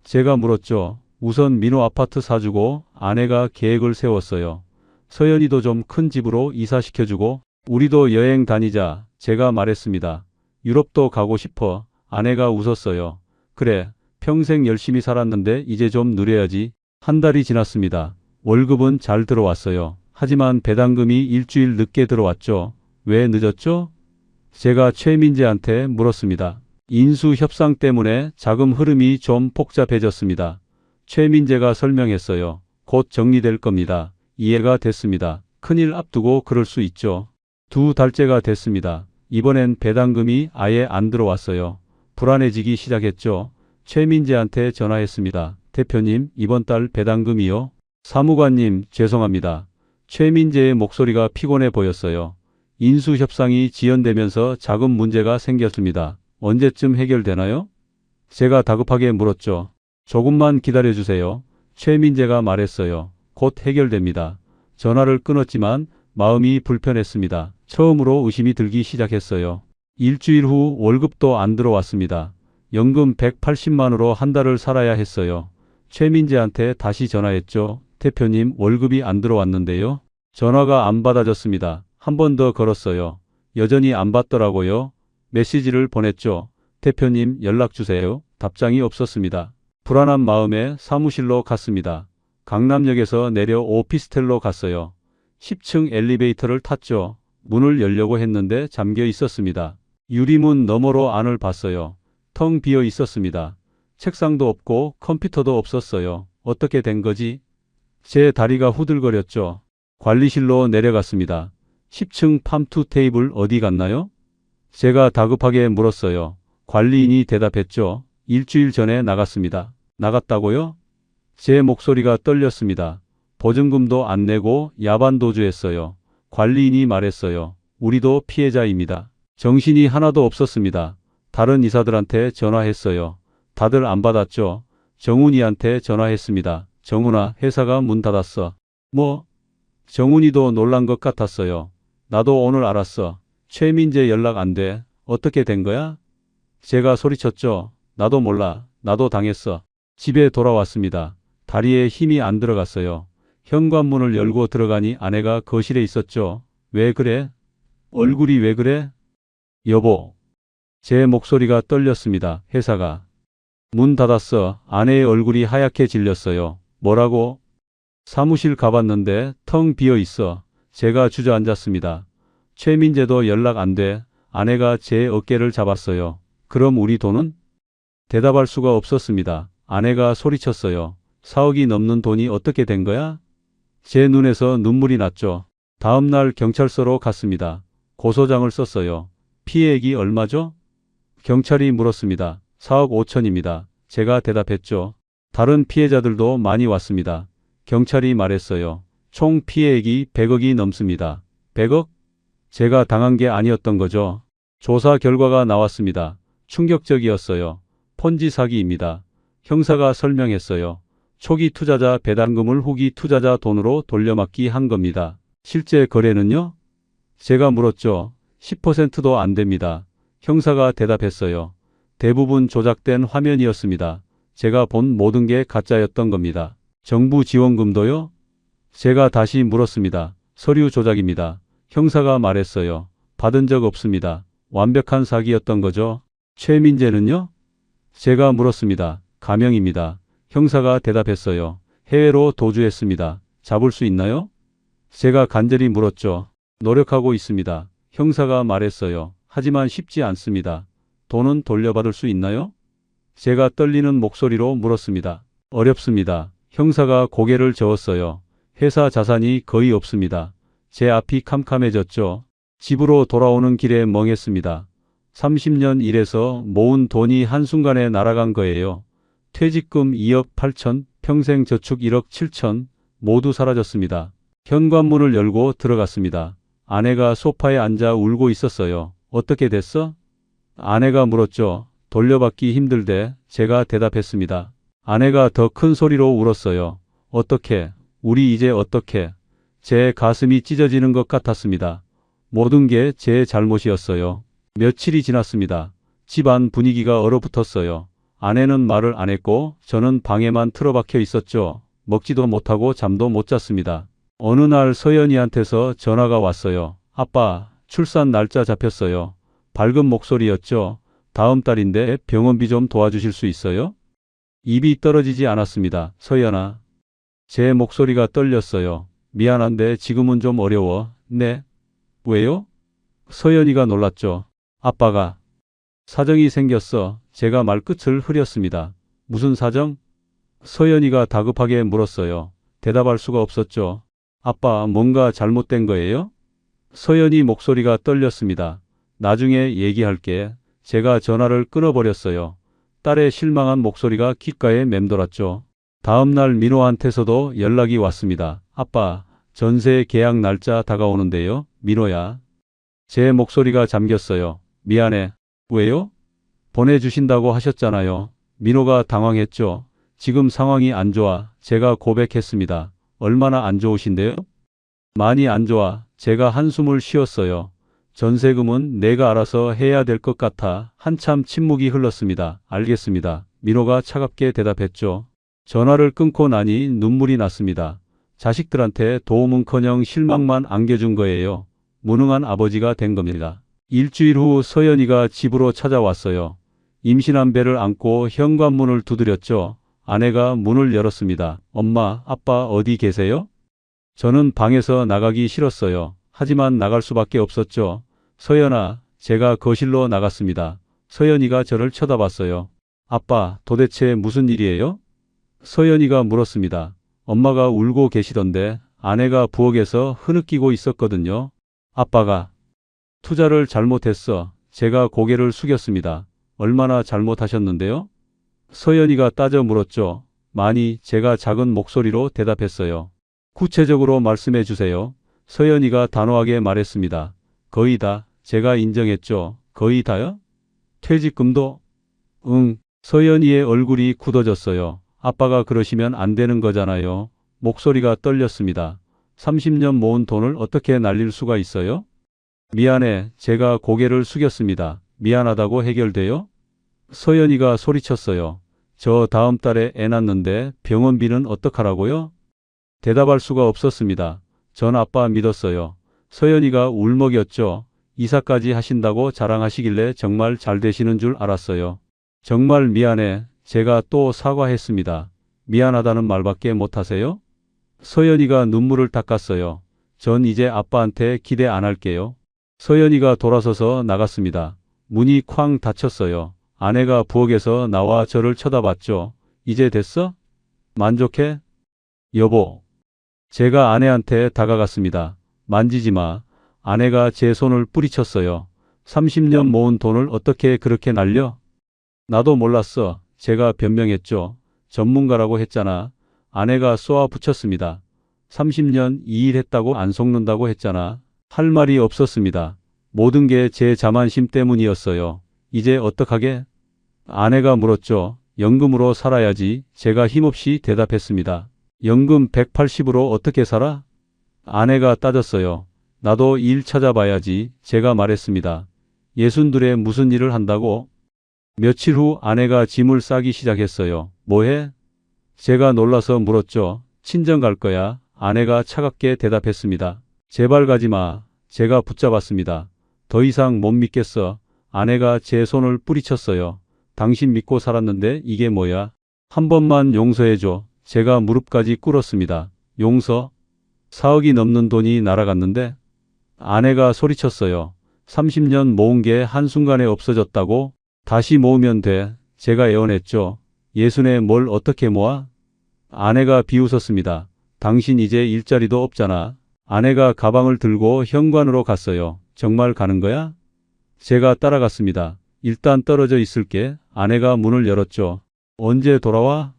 제가 물었죠. 우선 민호 아파트 사주고 아내가 계획을 세웠어요. 서연이도 좀 큰 집으로 이사시켜주고 우리도 여행 다니자. 제가 말했습니다. 유럽도 가고 싶어. 아내가 웃었어요. 그래, 평생 열심히 살았는데 이제 좀 누려야지. 한 달이 지났습니다. 월급은 잘 들어왔어요. 하지만 배당금이 일주일 늦게 들어왔죠. 왜 늦었죠? 제가 최민재한테 물었습니다. 인수 협상 때문에 자금 흐름이 좀 복잡해졌습니다. 최민재가 설명했어요. 곧 정리될 겁니다. 이해가 됐습니다. 큰일 앞두고 그럴 수 있죠. 2달째가 됐습니다. 이번엔 배당금이 아예 안 들어왔어요. 불안해지기 시작했죠. 최민재한테 전화했습니다. 대표님, 이번 달 배당금이요? 사무관님, 죄송합니다. 최민재의 목소리가 피곤해 보였어요. 인수 협상이 지연되면서 자금 문제가 생겼습니다. 언제쯤 해결되나요? 제가 다급하게 물었죠. 조금만 기다려주세요. 최민재가 말했어요. 곧 해결됩니다. 전화를 끊었지만 마음이 불편했습니다. 처음으로 의심이 들기 시작했어요. 일주일 후 월급도 안 들어왔습니다. 연금 180만으로 한 달을 살아야 했어요. 최민재한테 다시 전화했죠. 대표님, 월급이 안 들어왔는데요. 전화가 안 받아졌습니다. 한 번 더 걸었어요. 여전히 안 받더라고요. 메시지를 보냈죠. 대표님, 연락 주세요. 답장이 없었습니다. 불안한 마음에 사무실로 갔습니다. 강남역에서 내려 오피스텔로 갔어요. 10층 엘리베이터를 탔죠. 문을 열려고 했는데 잠겨 있었습니다. 유리문 너머로 안을 봤어요. 텅 비어 있었습니다. 책상도 없고 컴퓨터도 없었어요. 어떻게 된 거지? 제 다리가 후들거렸죠. 관리실로 내려갔습니다. 10층 팜투 테이블 어디 갔나요? 제가 다급하게 물었어요. 관리인이 대답했죠. 일주일 전에 나갔습니다. 나갔다고요? 제 목소리가 떨렸습니다. 보증금도 안 내고 야반 도주했어요. 관리인이 말했어요. 우리도 피해자입니다. 정신이 하나도 없었습니다. 다른 이사들한테 전화했어요. 다들 안 받았죠. 정훈이한테 전화했습니다. 정훈아, 회사가 문 닫았어. 뭐? 정훈이도 놀란 것 같았어요. 나도 오늘 알았어. 최민재 연락 안 돼. 어떻게 된 거야? 제가 소리쳤죠. 나도 몰라. 나도 당했어. 집에 돌아왔습니다. 다리에 힘이 안 들어갔어요. 현관문을 열고 들어가니 아내가 거실에 있었죠. 왜 그래? 얼굴이 왜 그래? 여보. 제 목소리가 떨렸습니다. 회사가 문 닫았어. 아내의 얼굴이 하얗게 질렸어요. 뭐라고? 사무실 가봤는데 텅 비어 있어. 제가 주저앉았습니다. 최민재도 연락 안 돼. 아내가 제 어깨를 잡았어요. 그럼 우리 돈은? 대답할 수가 없었습니다. 아내가 소리쳤어요. 4억이 넘는 돈이 어떻게 된 거야? 제 눈에서 눈물이 났죠. 다음 날 경찰서로 갔습니다. 고소장을 썼어요. 피해액이 얼마죠? 경찰이 물었습니다. 4억 5천입니다. 제가 대답했죠. 다른 피해자들도 많이 왔습니다. 경찰이 말했어요. 총 피해액이 100억이 넘습니다. 100억? 제가 당한 게 아니었던 거죠. 조사 결과가 나왔습니다. 충격적이었어요. 폰지 사기입니다. 형사가 설명했어요. 초기 투자자 배당금을 후기 투자자 돈으로 돌려막기 한 겁니다. 실제 거래는요? 제가 물었죠. 10%도 안 됩니다. 형사가 대답했어요. 대부분 조작된 화면이었습니다. 제가 본 모든 게 가짜였던 겁니다. 정부 지원금도요? 제가 다시 물었습니다. 서류 조작입니다. 형사가 말했어요. 받은 적 없습니다. 완벽한 사기였던 거죠. 최민재는요? 제가 물었습니다. 가명입니다. 형사가 대답했어요. 해외로 도주했습니다. 잡을 수 있나요? 제가 간절히 물었죠. 노력하고 있습니다. 형사가 말했어요. 하지만 쉽지 않습니다. 돈은 돌려받을 수 있나요? 제가 떨리는 목소리로 물었습니다. 어렵습니다. 형사가 고개를 저었어요. 회사 자산이 거의 없습니다. 제 앞이 캄캄해졌죠. 집으로 돌아오는 길에 멍했습니다. 30년 일해서 모은 돈이 한순간에 날아간 거예요. 퇴직금 2억 8천, 평생 저축 1억 7천, 모두 사라졌습니다. 현관문을 열고 들어갔습니다. 아내가 소파에 앉아 울고 있었어요. 어떻게 됐어? 아내가 물었죠. 돌려받기 힘들대. 제가 대답했습니다. 아내가 더 큰 소리로 울었어요. 어떻게? 우리 이제 어떻게? 제 가슴이 찢어지는 것 같았습니다. 모든 게 제 잘못이었어요. 며칠이 지났습니다. 집안 분위기가 얼어붙었어요. 아내는 말을 안 했고 저는 방에만 틀어박혀 있었죠. 먹지도 못하고 잠도 못 잤습니다. 어느 날 서연이한테서 전화가 왔어요. 아빠, 출산 날짜 잡혔어요. 밝은 목소리였죠. 다음 달인데 병원비 좀 도와주실 수 있어요? 입이 떨어지지 않았습니다. 서연아. 제 목소리가 떨렸어요. 미안한데 지금은 좀 어려워. 네? 왜요? 서연이가 놀랐죠. 아빠가 사정이 생겼어. 제가 말끝을 흐렸습니다. 무슨 사정? 서연이가 다급하게 물었어요. 대답할 수가 없었죠. 아빠, 뭔가 잘못된 거예요? 서연이 목소리가 떨렸습니다. 나중에 얘기할게. 제가 전화를 끊어버렸어요. 딸의 실망한 목소리가 귓가에 맴돌았죠. 다음 날 민호한테서도 연락이 왔습니다. 아빠, 전세 계약 날짜 다가오는데요. 민호야. 제 목소리가 잠겼어요. 미안해. 왜요? 보내주신다고 하셨잖아요. 민호가 당황했죠. 지금 상황이 안 좋아. 제가 고백했습니다. 얼마나 안 좋으신데요? 많이 안 좋아. 제가 한숨을 쉬었어요. 전세금은 내가 알아서 해야 될 것 같아. 한참 침묵이 흘렀습니다. 알겠습니다. 민호가 차갑게 대답했죠. 전화를 끊고 나니 눈물이 났습니다. 자식들한테 도움은커녕 실망만 안겨준 거예요. 무능한 아버지가 된 겁니다. 일주일 후 서연이가 집으로 찾아왔어요. 임신한 배를 안고 현관문을 두드렸죠. 아내가 문을 열었습니다. 엄마, 아빠 어디 계세요? 저는 방에서 나가기 싫었어요. 하지만 나갈 수밖에 없었죠. 서연아, 제가 거실로 나갔습니다. 서연이가 저를 쳐다봤어요. 아빠, 도대체 무슨 일이에요? 서연이가 물었습니다. 엄마가 울고 계시던데 아내가 부엌에서 흐느끼고 있었거든요. 아빠가 투자를 잘못했어. 제가 고개를 숙였습니다. 얼마나 잘못하셨는데요? 서연이가 따져 물었죠. 많이. 제가 작은 목소리로 대답했어요. 구체적으로 말씀해 주세요. 서연이가 단호하게 말했습니다. 거의 다. 제가 인정했죠. 거의 다요? 퇴직금도? 응. 서연이의 얼굴이 굳어졌어요. 아빠가 그러시면 안 되는 거잖아요. 목소리가 떨렸습니다. 30년 모은 돈을 어떻게 날릴 수가 있어요? 미안해. 제가 고개를 숙였습니다. 미안하다고 해결돼요? 서연이가 소리쳤어요. 저 다음 달에 애 낳는데 병원비는 어떡하라고요? 대답할 수가 없었습니다. 전 아빠 믿었어요. 서연이가 울먹였죠. 이사까지 하신다고 자랑하시길래 정말 잘 되시는 줄 알았어요. 정말 미안해. 제가 또 사과했습니다. 미안하다는 말밖에 못하세요? 서연이가 눈물을 닦았어요. 전 이제 아빠한테 기대 안 할게요. 서연이가 돌아서서 나갔습니다. 문이 쾅 닫혔어요. 아내가 부엌에서 나와 저를 쳐다봤죠. 이제 됐어? 만족해? 여보. 제가 아내한테 다가갔습니다. 만지지 마. 아내가 제 손을 뿌리쳤어요. 30년 모은 돈을 어떻게 그렇게 날려? 나도 몰랐어. 제가 변명했죠. 전문가라고 했잖아. 아내가 쏘아 붙였습니다. 30년 이 일 했다고 안 속는다고 했잖아. 할 말이 없었습니다. 모든 게 제 자만심 때문이었어요. 이제 어떡하게? 아내가 물었죠. 연금으로 살아야지. 제가 힘없이 대답했습니다. 연금 180으로 어떻게 살아? 아내가 따졌어요. 나도 일 찾아봐야지. 제가 말했습니다. 62에 무슨 일을 한다고? 며칠 후 아내가 짐을 싸기 시작했어요. 뭐해? 제가 놀라서 물었죠. 친정 갈 거야. 아내가 차갑게 대답했습니다. 제발 가지 마. 제가 붙잡았습니다. 더 이상 못 믿겠어. 아내가 제 손을 뿌리쳤어요. 당신 믿고 살았는데 이게 뭐야? 한 번만 용서해줘. 제가 무릎까지 꿇었습니다. 용서? 4억이 넘는 돈이 날아갔는데? 아내가 소리쳤어요. 30년 모은 게 한순간에 없어졌다고? 다시 모으면 돼. 제가 애원했죠. 예순에 뭘 어떻게 모아? 아내가 비웃었습니다. 당신 이제 일자리도 없잖아. 아내가 가방을 들고 현관으로 갔어요. 정말 가는 거야? 제가 따라갔습니다. 일단 떨어져 있을게. 아내가 문을 열었죠. 언제 돌아와?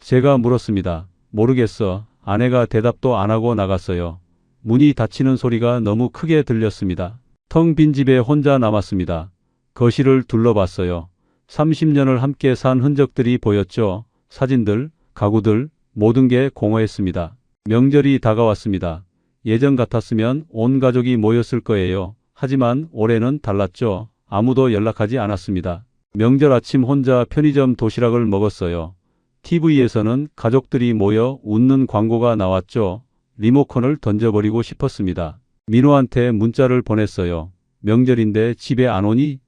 제가 물었습니다. 모르겠어. 아내가 대답도 안 하고 나갔어요. 문이 닫히는 소리가 너무 크게 들렸습니다. 텅 빈 집에 혼자 남았습니다. 거실을 둘러봤어요. 30년을 함께 산 흔적들이 보였죠. 사진들, 가구들, 모든 게 공허했습니다. 명절이 다가왔습니다. 예전 같았으면 온 가족이 모였을 거예요. 하지만 올해는 달랐죠. 아무도 연락하지 않았습니다. 명절 아침 혼자 편의점 도시락을 먹었어요. TV에서는 가족들이 모여 웃는 광고가 나왔죠. 리모컨을 던져버리고 싶었습니다. 민호한테 문자를 보냈어요. 명절인데 집에 안 오니?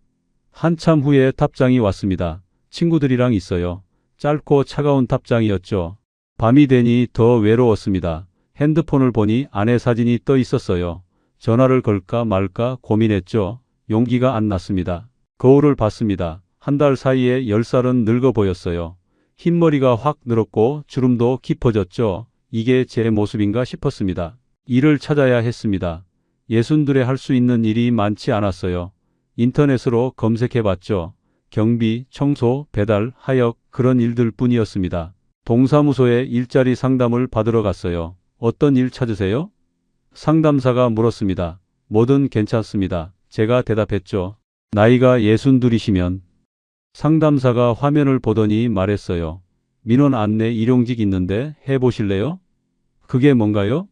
한참 후에 답장이 왔습니다. 친구들이랑 있어요. 짧고 차가운 답장이었죠. 밤이 되니 더 외로웠습니다. 핸드폰을 보니 아내 사진이 떠 있었어요. 전화를 걸까 말까 고민했죠. 용기가 안 났습니다. 거울을 봤습니다. 한 달 사이에 10살은 늙어 보였어요. 흰머리가 확 늘었고 주름도 깊어졌죠. 이게 제 모습인가 싶었습니다. 일을 찾아야 했습니다. 62에 할 수 있는 일이 많지 않았어요. 인터넷으로 검색해봤죠. 경비, 청소, 배달, 하역 그런 일들 뿐이었습니다. 동사무소에 일자리 상담을 받으러 갔어요. 어떤 일 찾으세요? 상담사가 물었습니다. 뭐든 괜찮습니다. 제가 대답했죠. 나이가 62이시면 상담사가 화면을 보더니 말했어요. 민원 안내 일용직 있는데 해보실래요? 그게 뭔가요?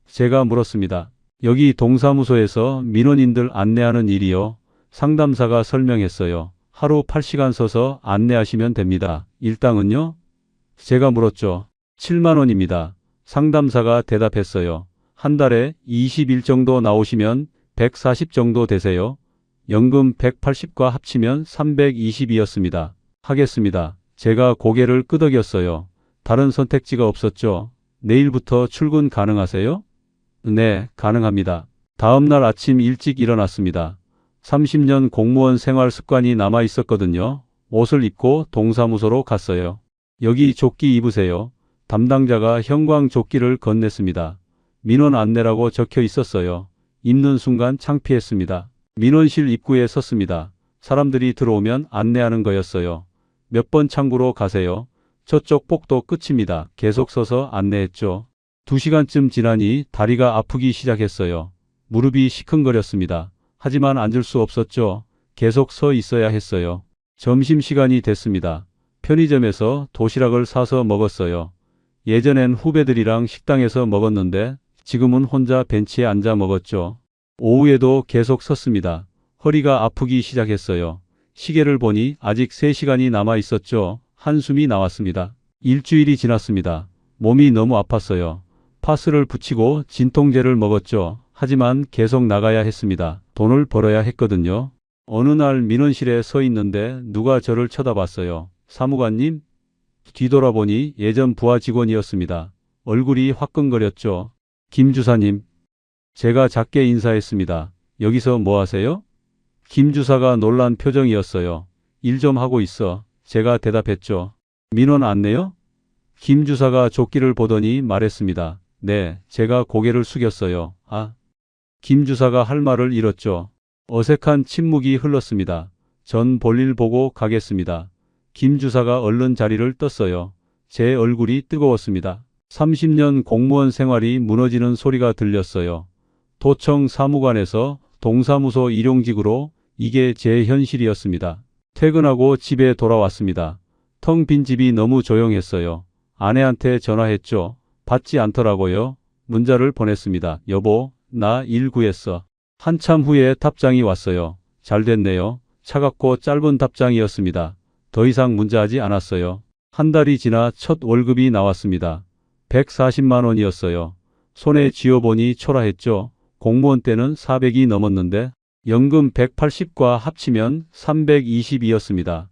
제가 물었습니다. 여기 동사무소에서 민원인들 안내하는 일이요. 상담사가 설명했어요. 하루 8시간 서서 안내하시면 됩니다. 일당은요? 제가 물었죠. 7만 원입니다. 상담사가 대답했어요. 한 달에 20일 정도 나오시면 140 정도 되세요. 연금 180과 합치면 320이었습니다. 하겠습니다. 제가 고개를 끄덕였어요. 다른 선택지가 없었죠. 내일부터 출근 가능하세요? 네, 가능합니다. 다음 날 아침 일찍 일어났습니다. 30년 공무원 생활 습관이 남아 있었거든요. 옷을 입고 동사무소로 갔어요. 여기 조끼 입으세요. 담당자가 형광 조끼를 건넸습니다. 민원 안내라고 적혀 있었어요. 입는 순간 창피했습니다. 민원실 입구에 섰습니다. 사람들이 들어오면 안내하는 거였어요. 몇 번 창구로 가세요. 저쪽 복도 끝입니다. 계속 서서 안내했죠. 2시간쯤 지나니 다리가 아프기 시작했어요. 무릎이 시큰거렸습니다. 하지만 앉을 수 없었죠. 계속 서 있어야 했어요. 점심시간이 됐습니다. 편의점에서 도시락을 사서 먹었어요. 예전엔 후배들이랑 식당에서 먹었는데 지금은 혼자 벤치에 앉아 먹었죠. 오후에도 계속 섰습니다. 허리가 아프기 시작했어요. 시계를 보니 아직 3시간이 남아 있었죠. 한숨이 나왔습니다. 일주일이 지났습니다. 몸이 너무 아팠어요. 파스를 붙이고 진통제를 먹었죠. 하지만 계속 나가야 했습니다. 돈을 벌어야 했거든요. 어느 날 민원실에 서 있는데 누가 저를 쳐다봤어요. 사무관님? 뒤돌아보니 예전 부하 직원이었습니다. 얼굴이 화끈거렸죠. 김 주사님. 제가 작게 인사했습니다. 여기서 뭐 하세요? 김 주사가 놀란 표정이었어요. 일 좀 하고 있어. 제가 대답했죠. 민원 안내요? 김 주사가 조끼를 보더니 말했습니다. 네, 제가 고개를 숙였어요. 아. 김 주사가 할 말을 잃었죠. 어색한 침묵이 흘렀습니다. 전 볼일 보고 가겠습니다. 김 주사가 얼른 자리를 떴어요. 제 얼굴이 뜨거웠습니다. 30년 공무원 생활이 무너지는 소리가 들렸어요. 도청 사무관에서 동사무소 일용직으로 이게 제 현실이었습니다. 퇴근하고 집에 돌아왔습니다. 텅 빈 집이 너무 조용했어요. 아내한테 전화했죠. 받지 않더라고요. 문자를 보냈습니다. 여보, 나 일 구했어. 한참 후에 답장이 왔어요. 잘 됐네요. 차갑고 짧은 답장이었습니다. 더 이상 문자하지 않았어요. 한 달이 지나 첫 월급이 나왔습니다. 140만 원이었어요. 손에 쥐어보니 초라했죠. 공무원 때는 400이 넘었는데 연금 180과 합치면 320이었습니다.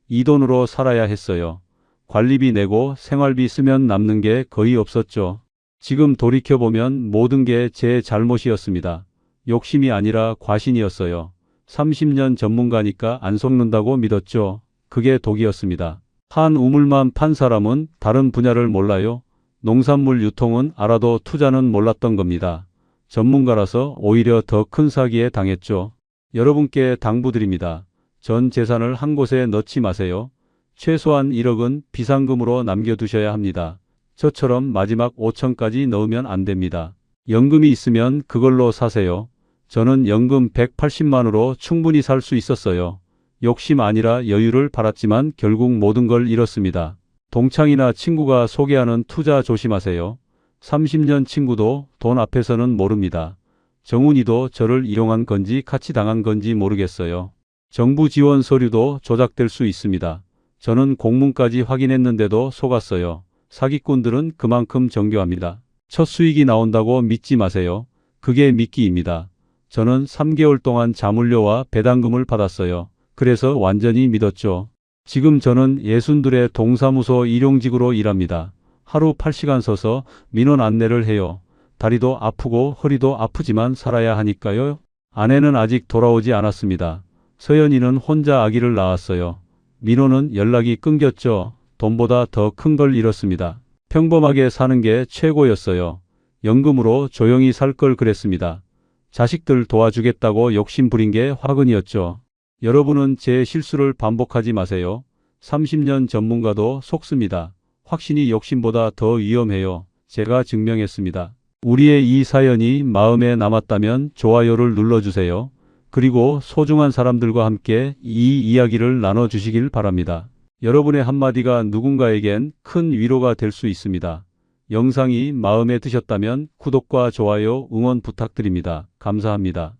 이 돈으로 살아야 했어요. 관리비 내고 생활비 쓰면 남는 게 거의 없었죠. 지금 돌이켜보면 모든 게 제 잘못이었습니다. 욕심이 아니라 과신이었어요. 30년 전문가니까 안 속는다고 믿었죠. 그게 독이었습니다. 한 우물만 판 사람은 다른 분야를 몰라요. 농산물 유통은 알아도 투자는 몰랐던 겁니다. 전문가라서 오히려 더 큰 사기에 당했죠. 여러분께 당부드립니다. 전 재산을 한 곳에 넣지 마세요. 최소한 1억은 비상금으로 남겨두셔야 합니다. 저처럼 마지막 5천까지 넣으면 안 됩니다. 연금이 있으면 그걸로 사세요. 저는 연금 180만으로 충분히 살 수 있었어요. 욕심 아니라 여유를 바랐지만 결국 모든 걸 잃었습니다. 동창이나 친구가 소개하는 투자 조심하세요. 30년 친구도 돈 앞에서는 모릅니다. 정훈이도 저를 이용한 건지 같이 당한 건지 모르겠어요. 정부 지원 서류도 조작될 수 있습니다. 저는 공문까지 확인했는데도 속았어요. 사기꾼들은 그만큼 정교합니다. 첫 수익이 나온다고 믿지 마세요. 그게 미끼입니다. 저는 3개월 동안 자물쇠와 배당금을 받았어요. 그래서 완전히 믿었죠. 지금 저는 예순들의 동사무소 일용직으로 일합니다. 하루 8시간 서서 민원 안내를 해요. 다리도 아프고 허리도 아프지만 살아야 하니까요. 아내는 아직 돌아오지 않았습니다. 서연이는 혼자 아기를 낳았어요. 민호는 연락이 끊겼죠. 돈보다 더 큰 걸 잃었습니다. 평범하게 사는 게 최고였어요. 연금으로 조용히 살 걸 그랬습니다. 자식들 도와주겠다고 욕심 부린 게 화근이었죠. 여러분은 제 실수를 반복하지 마세요. 30년 전문가도 속습니다. 확신이 욕심보다 더 위험해요. 제가 증명했습니다. 우리의 이 사연이 마음에 남았다면 좋아요를 눌러주세요. 그리고 소중한 사람들과 함께 이 이야기를 나눠주시길 바랍니다. 여러분의 한마디가 누군가에겐 큰 위로가 될 수 있습니다. 영상이 마음에 드셨다면 구독과 좋아요, 응원 부탁드립니다. 감사합니다.